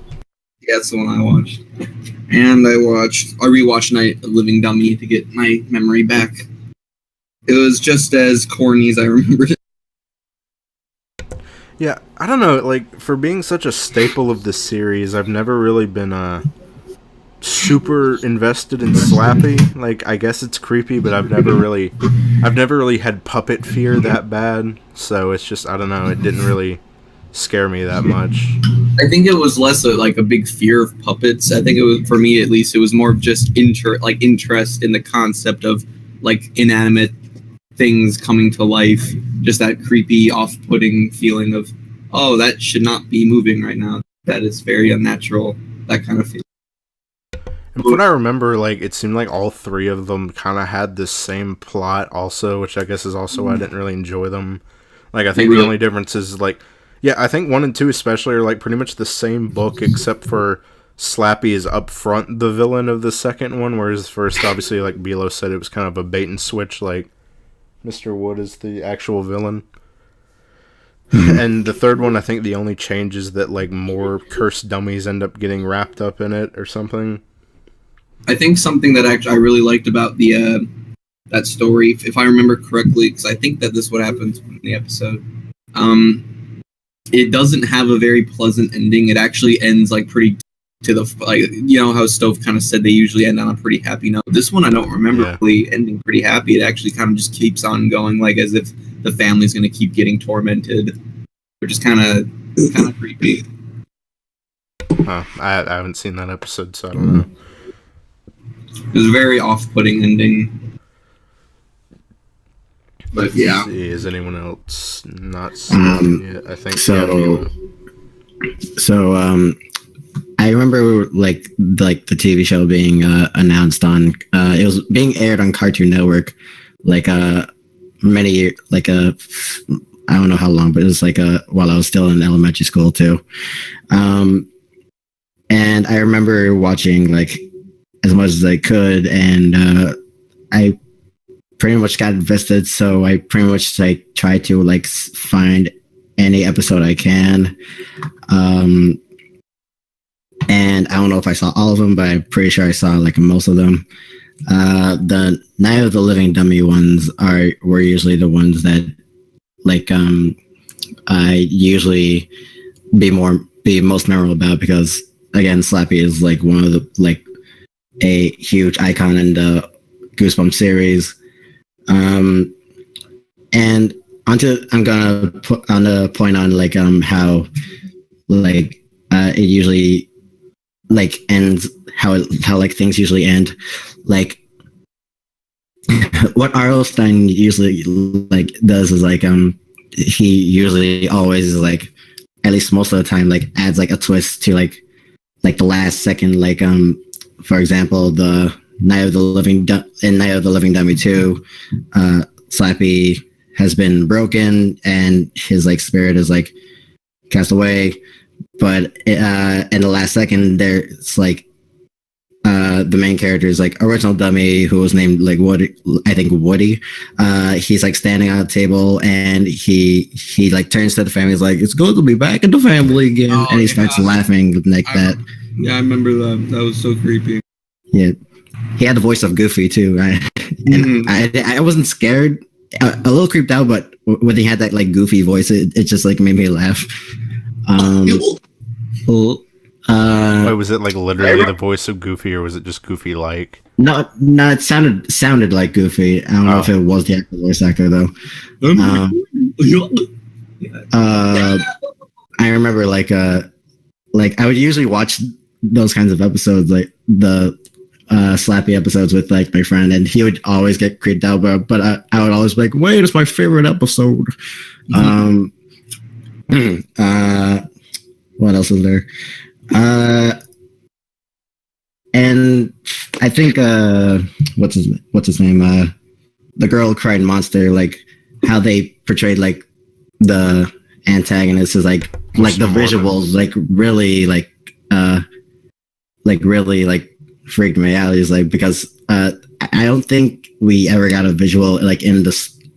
Yeah, that's the one I watched. And I rewatched Night of the Living Dummy to get my memory back. It was just as corny as I remembered it. Yeah, I don't know, like, for being such a staple of the series, I've never really been, super invested in Slappy. Like, I guess it's creepy, but I've never really had puppet fear that bad, so it's just, I don't know, it didn't really scare me that much. I think it was less like a big fear of puppets. I think it was, for me at least, it was more of just interest in the concept of, like, inanimate things coming to life. Just that creepy, off-putting feeling of, oh, that should not be moving right now. That is very unnatural. That kind of feeling. And from what I remember, like, it seemed like all three of them kind of had the same plot also, which I guess is also why I didn't really enjoy them. Like, I think the only difference is, like, yeah, I think 1 and 2 especially are, like, pretty much the same book, except for Slappy is up front the villain of the second one, whereas first, obviously, like Bilo said, it was kind of a bait and switch, like, Mr. Wood is the actual villain. And the third one, I think the only change is that, like, more cursed dummies end up getting wrapped up in it or something. I think something that actually I really liked about the that story, if I remember correctly, because I think that this is what happens in the episode. It doesn't have a very pleasant ending. It actually ends like pretty to the, like, you know how Stove kind of said they usually end on a pretty happy note. This one I don't remember really ending pretty happy. It actually kind of just keeps on going, like as if the family's going to keep getting tormented, which is kind of creepy. Huh. I haven't seen that episode, so I don't know. It was a very off-putting ending. But yeah. Is anyone else not seen it yet? I think so. I remember like the TV show being announced on. It was being aired on Cartoon Network, like many years, like I don't know how long, but it was like while I was still in elementary school too. And I remember watching like as much as I could, and I pretty much got invested, so I pretty much like tried to like find any episode I can. And I don't know if I saw all of them, but I'm pretty sure I saw like most of them. The Night of the Living Dummy ones were usually the ones that like I usually be most memorable about, because again, Slappy is like one of the like a huge icon in the Goosebumps series. And I'm gonna put on the point on like how like it usually like ends, how like things usually end, like what R.L. Stine usually like does is like he usually always like, at least most of the time, like adds like a twist to like the last second, like for example, the Night of the Living Dummy 2, Slappy has been broken and his like spirit is like cast away, but in the last second, there's like the main character is like original dummy who was named like Woody. He's like standing on a table and he like turns to the family. He's like, "It's good to be back in the family again," and he starts laughing like that. Yeah, I remember that. That was so creepy. Yeah, he had the voice of Goofy too, right? And I wasn't scared, a little creeped out, but when he had that like Goofy voice, it just like made me laugh. Wait, was it like literally the voice of Goofy, or was it just Goofy like? No, it sounded like Goofy. I don't know if it was the actual voice actor though. I remember like I would usually watch those kinds of episodes, like the Slappy episodes with like my friend, and he would always get creeped out, but I would always be like, "Wait, it's my favorite episode." What else is there? And I think what's his name? The Girl Who Cried Monster, like how they portrayed like the antagonist is like the visuals like really freaked me out. Is like, because I don't think we ever got a visual like in the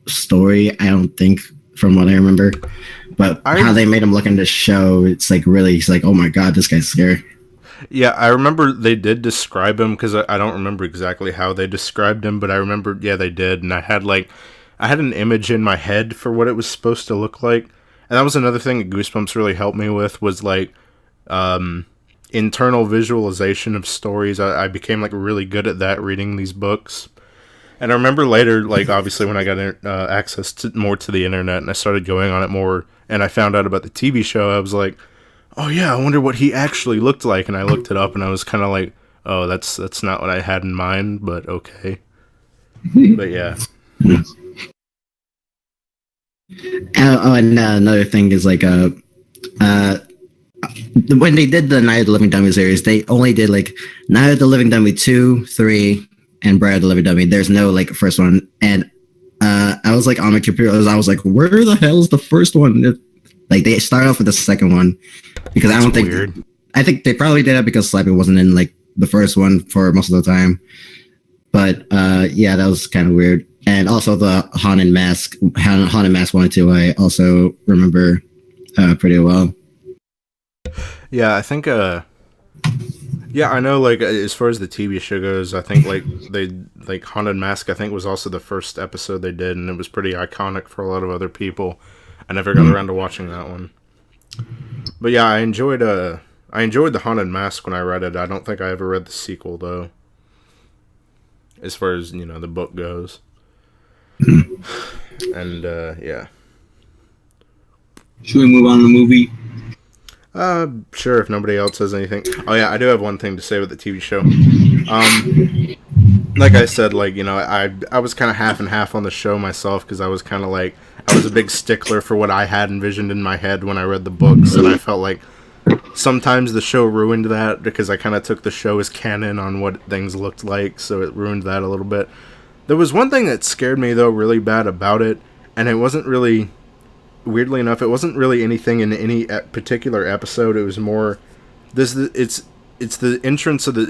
story. I don't think, from what I remember. But how they made him look in the show, it's like really, he's like, oh my god, this guy's scary. Yeah, I remember they did describe him, because I don't remember exactly how they described him, but I remember, yeah, they did, and I had an image in my head for what it was supposed to look like, and that was another thing that Goosebumps really helped me with, was like, internal visualization of stories. I became like really good at that reading these books. And I remember later, like, obviously when I got access more to the internet and I started going on it more, and I found out about the TV show, I was like, oh yeah, I wonder what he actually looked like. And I looked it up, and I was kind of like, oh, that's not what I had in mind, but okay. But yeah. And another thing is like when they did the Night of the Living Dummy series, they only did like Night of the Living Dummy 2, 3, and Bride of the Living Dummy. There's no like first one. And I was like on my computer, I was like, where the hell is the first one? Like they started off with the second one, because I think they probably did it because Slappy wasn't in like the first one for most of the time. But yeah, that was kind of weird. And also the Haunted Mask 1 and 2, I also remember pretty well. Yeah, I think, yeah, I know, like, as far as the TV show goes, I think, like, Haunted Mask, I think, was also the first episode they did, and it was pretty iconic for a lot of other people. I never got around to watching that one. But yeah, I enjoyed the Haunted Mask when I read it. I don't think I ever read the sequel, though, as far as, the book goes. And, yeah. Should we move on to the movie? Sure, if nobody else has anything. Oh yeah, I do have one thing to say with the TV show. Like I said, like, I was kind of half and half on the show myself, because I was kind of like, I was a big stickler for what I had envisioned in my head when I read the books, and I felt like sometimes the show ruined that, because I kind of took the show as canon on what things looked like, so it ruined that a little bit. There was one thing that scared me, though, really bad about it, and it wasn't really... Weirdly enough, it wasn't really anything in any particular episode. It was more it's the entrance of the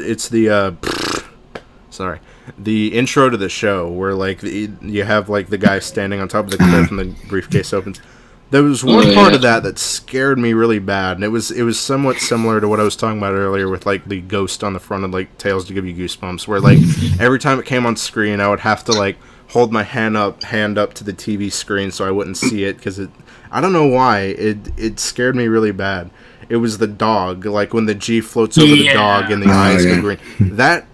intro to the show, where like you have like the guy standing on top of the cliff and the briefcase opens. There was one part of that scared me really bad, and it was somewhat similar to what I was talking about earlier with like the ghost on the front of like Tales to Give You Goosebumps, where like every time it came on screen, I would have to like hold my hand up to the TV screen so I wouldn't see it, because I don't know why it scared me really bad. It was the dog, like when the G floats over the dog and the eyes go green. That,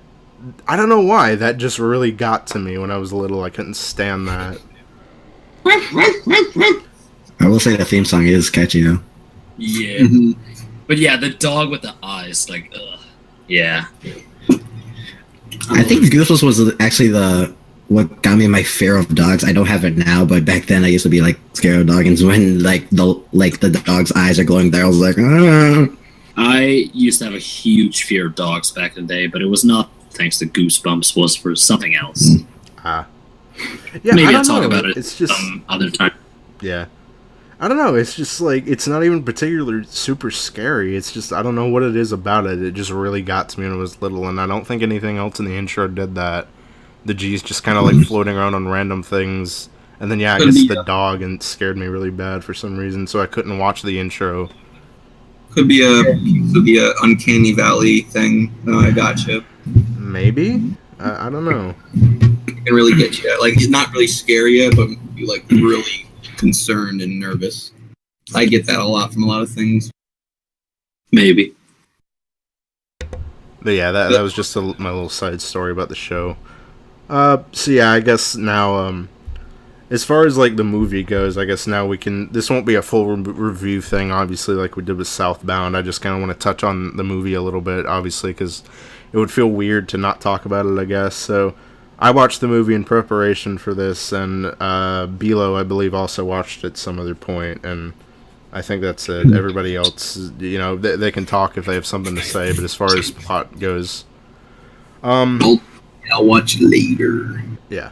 I don't know why, that just really got to me when I was little. I couldn't stand that. I will say the theme song is catchy though. Yeah. But yeah, the dog with the eyes, like, ugh. Yeah. I think Goosebumps was actually what got me my fear of dogs. I don't have it now, but back then I used to be like scared of dogs, and when the dog's eyes are glowing there, I was like, ah. I used to have a huge fear of dogs back in the day, but it was not thanks to Goosebumps, was for something else. Yeah, maybe I'll talk about it it's just some other time. Yeah. I don't know, it's just like, it's not even particularly super scary. It's just, I don't know what it is about it. It just really got to me when I was little, and I don't think anything else in the intro did that. The G's just kind of like floating around on random things. And then, yeah, I guess the dog and scared me really bad for some reason, so I couldn't watch the intro. Could be a Uncanny Valley thing. No, I gotcha. Maybe? I don't know. It can really get you. Like, it's not really scary you, but you like really concerned and nervous. I get that a lot from a lot of things. Maybe. But yeah, that was just my little side story about the show. So yeah, I guess now, as far as like the movie goes, I guess now this won't be a full review thing, obviously, like we did with Southbound. I just kind of want to touch on the movie a little bit, obviously, because it would feel weird to not talk about it, I guess. So I watched the movie in preparation for this, and Bilo, I believe, also watched it some other point, and I think that's it. Everybody else, they can talk if they have something to say, but as far as plot goes, I'll watch later. Yeah.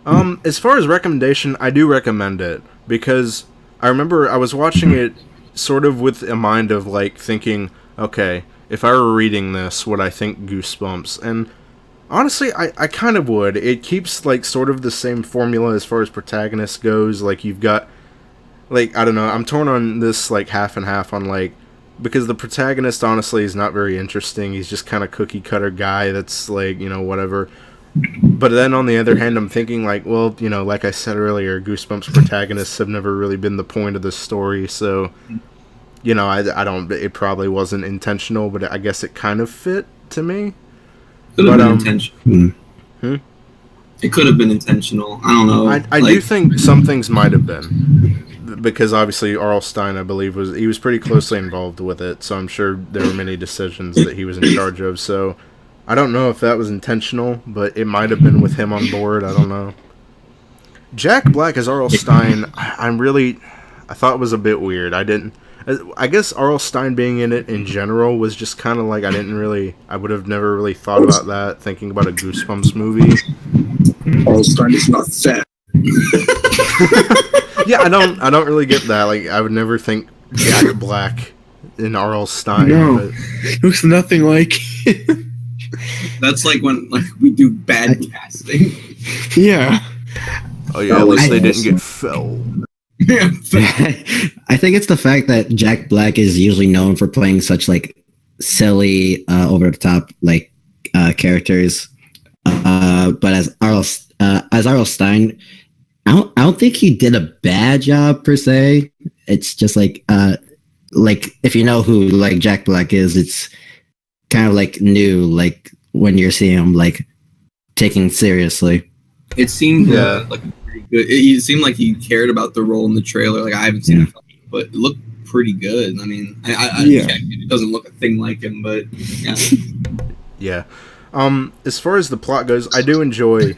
As far as recommendation, I do recommend it, because I remember I was watching it sort of with a mind of like thinking, okay, if I were reading this, would I think Goosebumps? And honestly, I kind of would. It keeps like sort of the same formula as far as protagonist goes. Like you've got, like, I don't know, I'm torn on this like half and half on like because the protagonist honestly is not very interesting. He's just kind of cookie cutter guy that's like, you know, whatever. But then on the other hand, I'm thinking like, well, you know, like I said earlier, Goosebumps protagonists have never really been the point of the story, so, you know, I don't, it probably wasn't intentional, but I guess it kind of fit to me. Could have been intentional. It could have been intentional. I don't know. I do think some things might have been, because obviously R.L. Stine, I believe, was pretty closely involved with it, so I'm sure there were many decisions that he was in charge of, so I don't know if that was intentional, but it might have been with him on board. I don't know. Jack Black as R.L. Stine, I thought was a bit weird. I guess R.L. Stine being in it in general was just kind of like, I would have never really thought about that, thinking about a Goosebumps movie. R.L. Stine is not fat. Yeah, I don't really get that. Like, I would never think Jack Black in R.L. Stine. No, But looks nothing like. That's like when we do bad casting. Yeah. oh yeah, at least they didn't get Phil. Yeah. I think it's the fact that Jack Black is usually known for playing such like silly, over the top like characters. But as R.L. Stine, I don't think he did a bad job per se. It's just like if you know who like Jack Black is, it's kind of like new, like when you're seeing him like taking seriously. It seemed like pretty good. It seemed like he cared about the role in the trailer. Like, I haven't seen it, but it looked pretty good. I mean, I checked it. It doesn't look a thing like him, but yeah. Yeah. As far as the plot goes, I do enjoy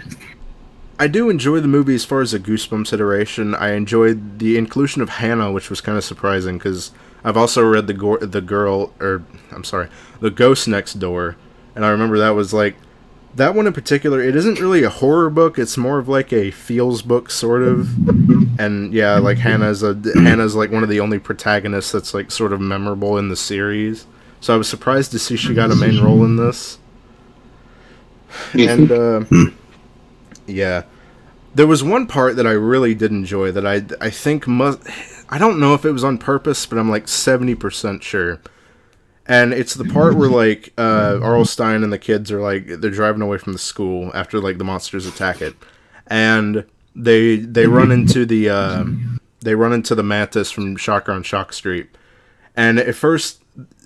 the movie as far as a Goosebumps iteration. I enjoyed the inclusion of Hannah, which was kind of surprising because I've also read The Ghost Next Door, and I remember that was like, that one in particular, it isn't really a horror book, it's more of like a feels book, sort of, and yeah, like Hannah's like one of the only protagonists that's like sort of memorable in the series, so I was surprised to see she got a main role in this, and yeah. There was one part that I really did enjoy that I think I don't know if it was on purpose, but I'm like 70% sure. And it's the part where like R.L. Stine and the kids are like, they're driving away from the school after like the monsters attack it. And they run into the mantis from Shocker on Shock Street. And at first,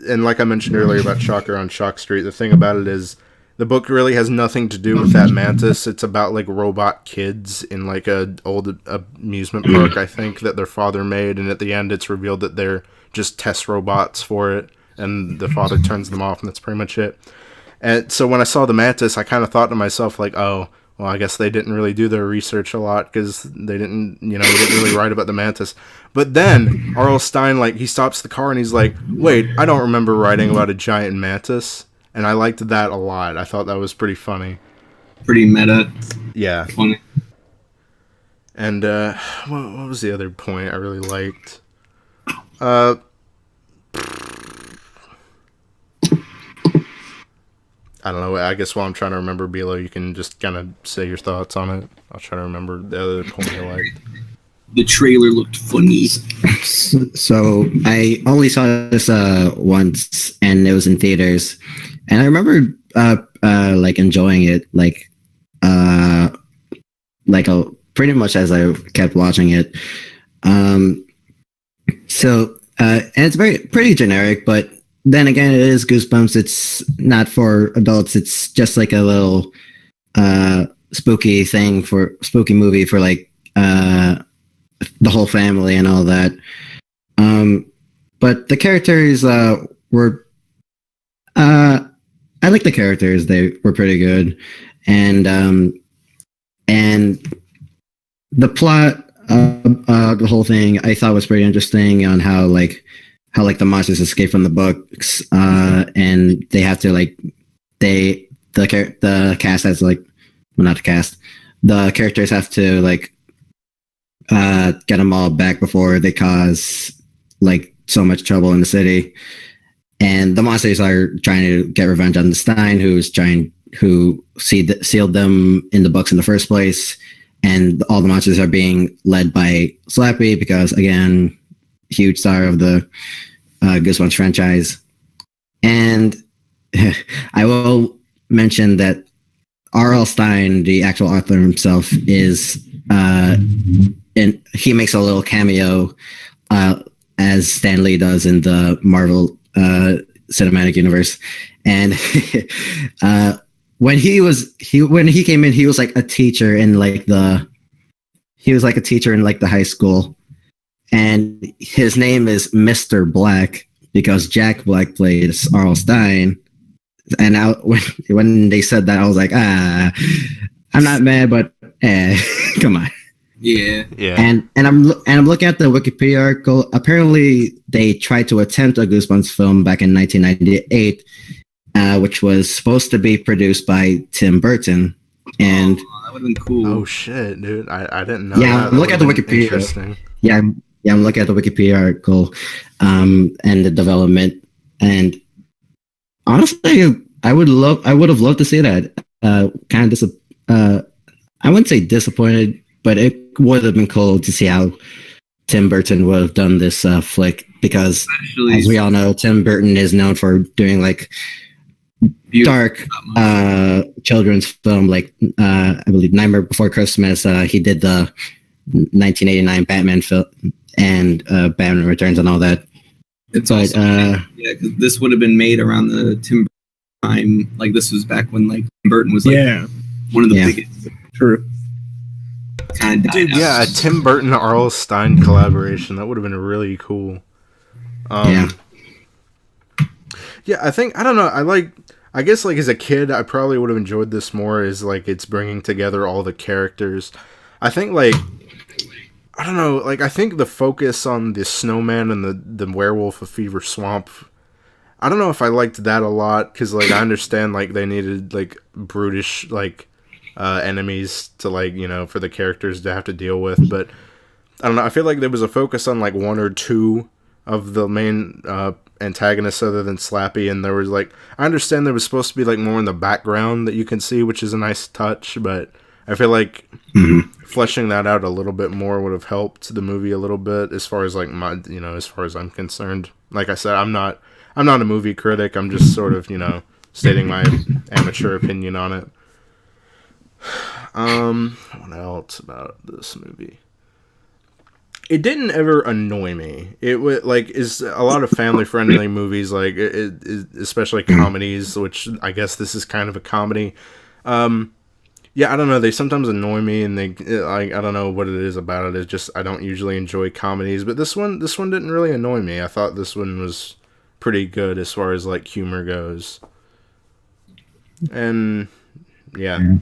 and like I mentioned earlier about Shocker on Shock Street, the thing about it is the book really has nothing to do with that mantis. It's about like robot kids in like a old amusement park, I think, that their father made, and at the end it's revealed that they're just test robots for it, and the father turns them off, and that's pretty much it. And so when I saw the mantis, I kind of thought to myself like, oh, well, I guess they didn't really do their research a lot because they didn't really write about the mantis. But then R.L. Stine, like, he stops the car and he's like, wait, I don't remember writing about a giant mantis. And I liked that a lot. I thought that was pretty funny. Pretty meta. Yeah. Funny. And what was the other point I really liked? I don't know. I guess while I'm trying to remember, Bilo, you can just kind of say your thoughts on it. I'll try to remember the other point I liked. The trailer looked funny. So I only saw this once, and it was in theaters. And I remember like enjoying it, pretty much as I kept watching it. And it's pretty generic, but then again, it is Goosebumps. It's not for adults. It's just like a little spooky movie for like the whole family and all that. But the characters were I like the characters. They were pretty good, and the plot, the whole thing, I thought was pretty interesting on how the monsters escape from the books, and they have to the cast has like, well, not the cast, the characters have to like get them all back before they cause like so much trouble in the city. And the monsters are trying to get revenge on the Stine, who sealed them in the books in the first place. And all the monsters are being led by Slappy because, again, huge star of the Goosebumps franchise. And I will mention that R.L. Stine, the actual author himself, is he makes a little cameo as Stan Lee does in the Marvel cinematic universe. And when he came in, he was like a teacher in the high school, and his name is Mr. Black because Jack Black plays R.L. Stine. And when they said that, I was like, I'm not mad, but come on. Yeah. And I'm looking at the Wikipedia article. Apparently, they tried to attempt a Goosebumps film back in 1998, which was supposed to be produced by Tim Burton. And that would have been cool. Oh shit, dude! I didn't know. Yeah, that. look at the Wikipedia. Interesting. Yeah, I'm looking at the Wikipedia article, and the development. And honestly, I would have loved to see that. Kind of I wouldn't say disappointed, but it would have been cool to see how Tim Burton would have done this flick, because as we all know, Tim Burton is known for doing like dark children's film, like I believe Nightmare Before Christmas. He did the 1989 Batman film and Batman Returns and all that. It's also, because this would have been made around the Tim Burton time. Like this was back when like Tim Burton was like one of the biggest. True. Kind of Dude, a Tim Burton R.L. Stine collaboration, that would have been really cool. Yeah, I think, I don't know, I guess like as a kid I probably would have enjoyed this more, as like it's bringing together all the characters. I think like, I don't know, like I think the focus on the snowman and the werewolf of Fever Swamp, I don't know if I liked that a lot, because like I understand like they needed like brutish like enemies to like, you know, for the characters to have to deal with, but I don't know, I feel like there was a focus on like one or two of the main antagonists other than Slappy, and there was like, I understand there was supposed to be like more in the background that you can see, which is a nice touch, but I feel like fleshing that out a little bit more would have helped the movie a little bit, as far as like my, you know, as far as I'm concerned. Like I said, I'm not a movie critic, I'm just sort of, you know, stating my amateur opinion on it. What else about this movie? It didn't ever annoy me. It was like, is a lot of family friendly movies, like especially comedies, which I guess this is kind of a comedy. Yeah, I don't know. They sometimes annoy me, and they like, I don't know what it is about it. It's just I don't usually enjoy comedies, but this one didn't really annoy me. I thought this one was pretty good as far as like humor goes. And yeah.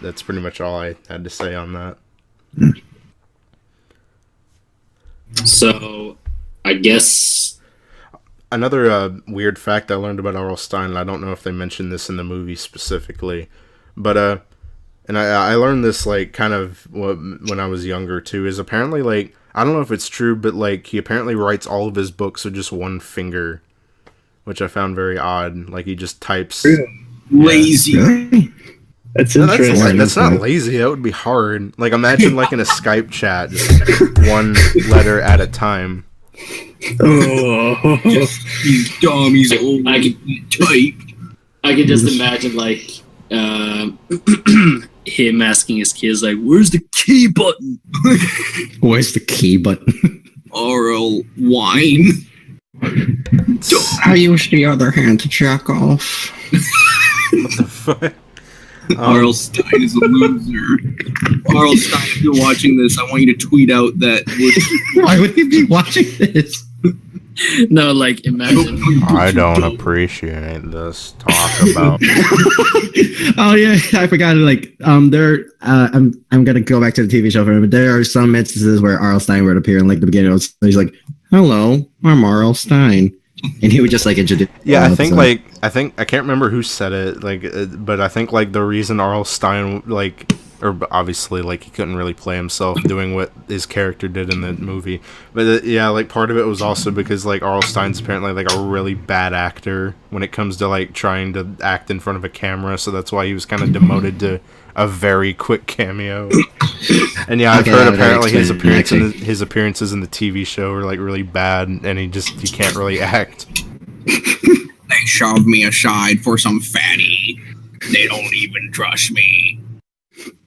That's pretty much all I had to say on that. So, I guess another weird fact I learned about R.L. Stine, and I don't know if they mentioned this in the movie specifically, but and I learned this like kind of when I was younger too, is apparently like, I don't know if it's true, but like he apparently writes all of his books with just one finger, which I found very odd. Like he just types. Lazy. That's interesting. That's not lazy. That would be hard. Like imagine like in a Skype chat, just one letter at a time. Oh, just these dummies old type. I can just imagine like him asking his kids like, "Where's the key button?" Where's the key button? Oral wine. I use the other hand to jack off. What the fuck? R.L. Stine is a loser. R.L. Stine, if you're watching this, I want you to tweet out that. Why would he be watching this? No, like imagine. I don't appreciate this talk about. Oh yeah, I forgot. Like I'm gonna go back to the TV show for a minute. There are some instances where R.L. Stine would appear in like the beginning. He's like, "Hello, I'm R.L. Stine." And he would just like introduce. Yeah, I think I can't remember who said it. Like, but I think like the reason R.L. Stine like or obviously, like, he couldn't really play himself doing what his character did in the movie. But yeah, like, part of it was also because, like, R.L. Stine's apparently, like, a really bad actor when it comes to, like, trying to act in front of a camera, so that's why he was kind of demoted to a very quick cameo. And yeah, I've heard apparently his appearances in the TV show are, like, really bad, and he can't really act. They shoved me aside for some fatty. They don't even trust me.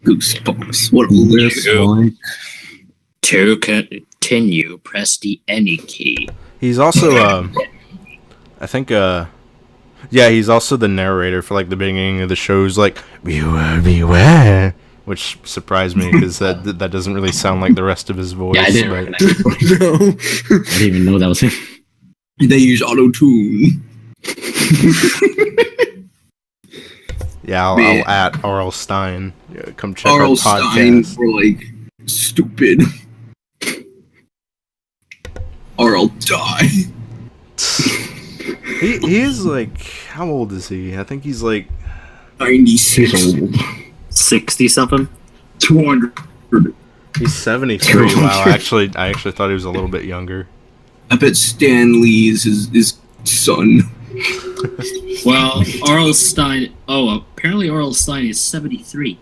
Goosebumps. What a loser. To continue, press the any key. He's also, I think, he's also the narrator for, like, the beginning of the shows, like, beware, beware, which surprised me, because that doesn't really sound like the rest of his voice. Yeah, I didn't recognize his voice. No. I didn't even know that was him. They use auto-tune. Yeah, I'll at R.L. Stine. Yeah, come check R.L. our Stine podcast. for, like, stupid. R.L. die. He is, like, how old is he? I think he's, like, 96. 60-something? 200. he's 73. Wow, I actually thought he was a little bit younger. I bet Stan Lee is his son. Well, R.L. Stine... Oh, apparently R.L. Stine is 73.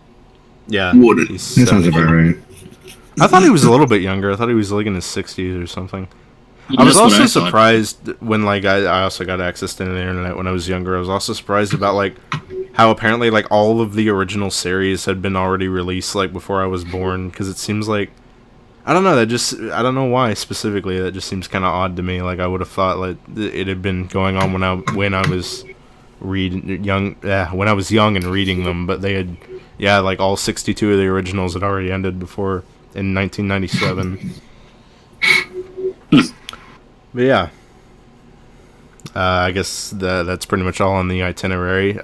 Yeah, What he's That sounds 70. about right. I thought he was a little bit younger. I thought he was, like, in his 60s or something. I was That's what also I thought. surprised when, like, I also got access to the internet when I was younger. I was also surprised about, like, how apparently, like, all of the original series had been already released, like, before I was born, because it seems like, I don't know, I don't know why specifically, that just seems kind of odd to me. Like, I would have thought, like, it had been going on when I was young and reading them, but they had, like, all 62 of the originals had already ended before, in 1997. But yeah, I guess that's pretty much all on the itinerary,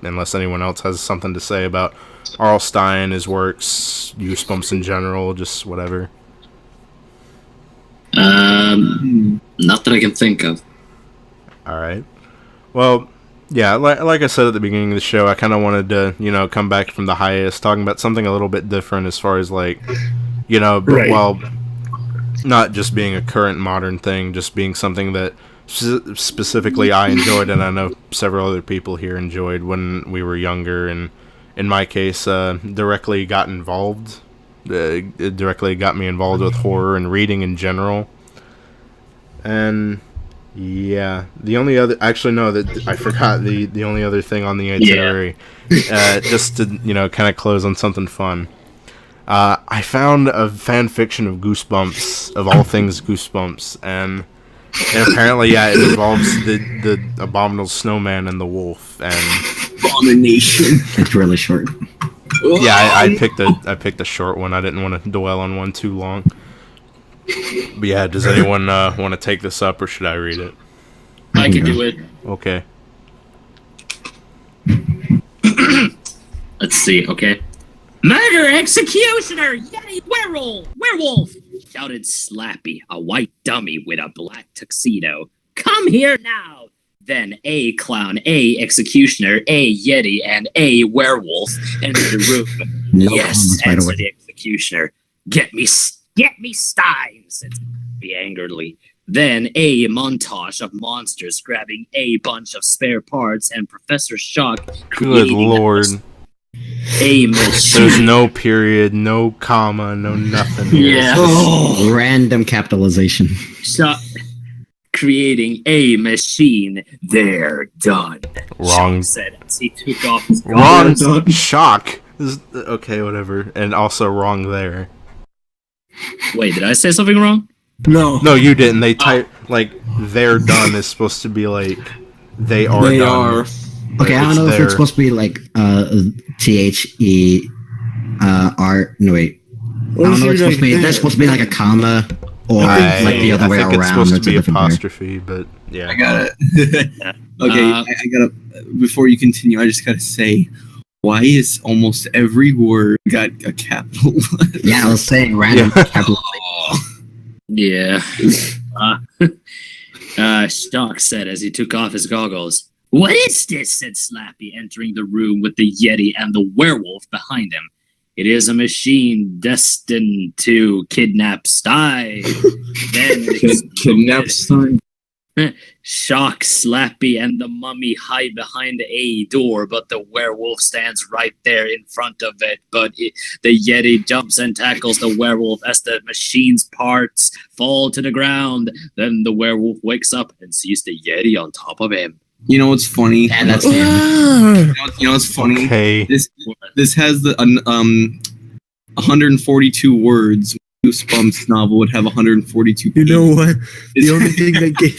unless anyone else has something to say about R.L. Stine, his works, Goosebumps in general, just whatever. Not that I can think of. Alright. Well, yeah, like I said at the beginning of the show, I kind of wanted to, come back from the hiatus, talking about something a little bit different as far as, like, Right. well, not just being a current modern thing, just being something that specifically I enjoyed, and I know several other people here enjoyed when we were younger, and in my case, directly got me involved with horror and reading in general. And yeah, the only other, actually no, that I forgot the only other thing on the itinerary, just to kind of close on something fun. I found a fan fiction of Goosebumps, of all things Goosebumps, and apparently, it involves the abominable snowman and the wolf, and Abomination. It's really short. yeah, I picked a short one. I didn't want to dwell on one too long. But yeah, does anyone want to take this up, or should I read it? I can do it. Okay. Let's see, okay. Murder, executioner, Yeti, werewolf, shouted Slappy, a white dummy with a black tuxedo. Come here now! Then a clown, a executioner, a Yeti, and a werewolf entered the room. No Yes, comments, by the answered way. the executioner. Get me Stine, said Slappy angrily. Then a montage of monsters grabbing a bunch of spare parts and Professor Shock Good creating lord. a machine. There's no period, no comma, no nothing here. Yeah. Oh. Random capitalization. Shock creating a machine. They're done. Wrong. Shock said as he took off his Wrong. goggles. Shock. Okay, whatever. And also wrong there. Wait, did I say something wrong? No. No, you didn't. They type, like, they're done is supposed to be like, they are They done. are. Okay, I don't know if there. it's supposed to be like THER. No wait. I don't know. It's supposed to be. There's supposed to be like a comma or like the other way I think around. it's supposed to It's a be different pair. apostrophe, but yeah. I got it. Okay, I gotta. Before you continue, I just gotta say, why is almost every word got a capital? Yeah, I was saying random capitalization. Yeah. Shock said as he took off his goggles. What is this? Said Slappy, entering the room with the Yeti and the werewolf behind him. It is a machine destined to kidnap Stine. Then Kidnap Stine. Shock, Slappy, and the mummy hide behind a door, but the werewolf stands right there in front of it. But the Yeti jumps and tackles the werewolf as the machine's parts fall to the ground. Then the werewolf wakes up and sees the Yeti on top of him. You know what's funny? Yeah, that's You know what's funny? Okay. This has the 142 words. Goosebumps novel would have 142 You know what? It's-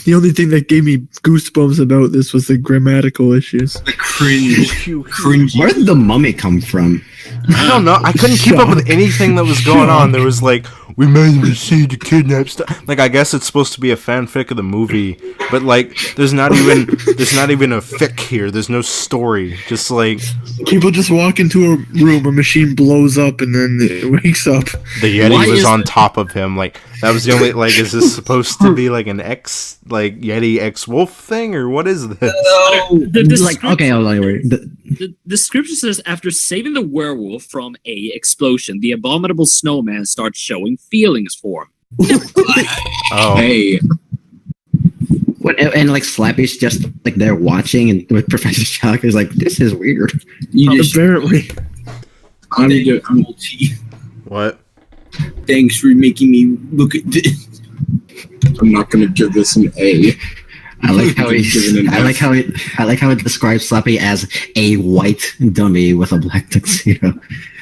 The only thing that gave me goosebumps about this was the grammatical issues. The cringe. Where did the mummy come from? I don't know. I couldn't keep up with anything that was going on. There was like, we made a machine to kidnap stuff. Like, I guess it's supposed to be a fanfic of the movie, but like, there's not even a fic here. There's no story. Just like People just walk into a room, a machine blows up, and then it wakes up. the Yeti Why was is on top of him. Like, that was the only. Like, is this supposed to be like an Yeti X Wolf thing, or what is this? Like, okay, hold on. Wait. The description says, after saving the werewolf from a explosion, the abominable snowman starts showing feelings for him. Oh, Hey, What, and like Slappy's just like there watching, and with Professor Shock is like, this is weird. You just Apparently. what? Thanks for making me look at this. I'm not gonna give this an A. I like how Given an I like how it describes Slappy as a white dummy with a black tuxedo.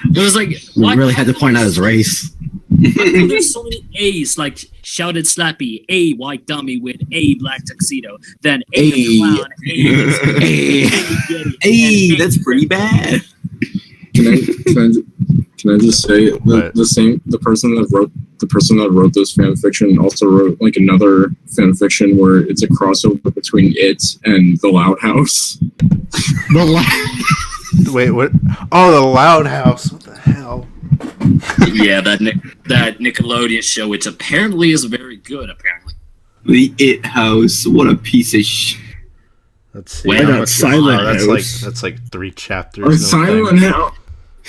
It was like, We why really had to point out his race. there's so many A's, like shouted Slappy, a white dummy with a black tuxedo, then a Ay. clown, Hey, Hey, that's pretty bad. Can I just say the person that wrote this fan fiction also wrote like another fan fiction where it's a crossover between it and The Loud House. Wait, what? Oh, the Loud House. What the hell? Yeah, that Nickelodeon show, which apparently is very good. Apparently, The It House. What a piece of sh. Let's see. Wait, how not much- Silent oh, House. that's like 3 chapters. Or no Silent thanks. House.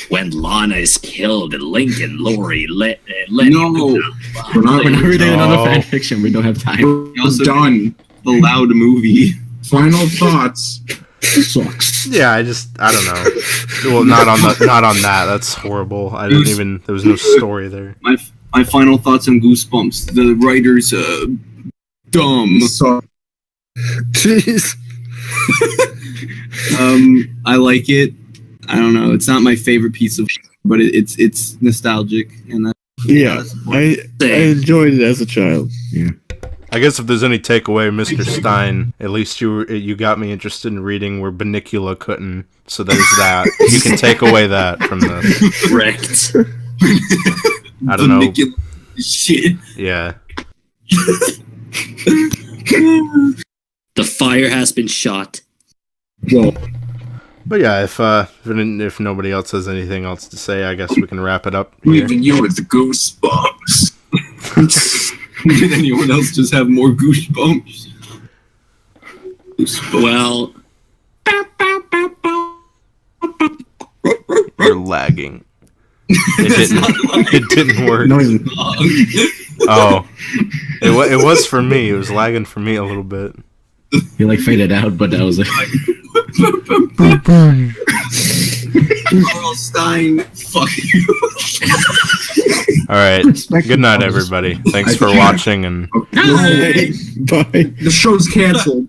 when Lana is killed and Lincoln Lori let No, we're not. We're not reading another No. fan fiction. We don't have time. We're Also- done. The Loud movie. Final thoughts. Sucks. Yeah, I don't know. Well, not on that. That's horrible. I didn't even. There was no story there. My final thoughts on Goosebumps. The writers, dumb. So, Jeez. I like it. I don't know. It's not my favorite piece of, but it's nostalgic, and that, Yeah, I enjoyed it as a child. I guess if there's any takeaway, Mr. Stine, at least you got me interested in reading where Banicula couldn't. So there's that. You can take away that from this. wrecked. I don't know. Shit. Yeah. The fire has been shot. well, But yeah, if nobody else has anything else to say, I guess we can wrap it up here. leaving you with goosebumps. Did anyone else just have more goosebumps? Well, You're lagging. It didn't work. Noise. Oh, it was for me. It was lagging for me a little bit. He like faded out, but that was it. Carl Stine, fuck you. All right. Good night, everybody. Thanks for watching, and Bye. The show's canceled.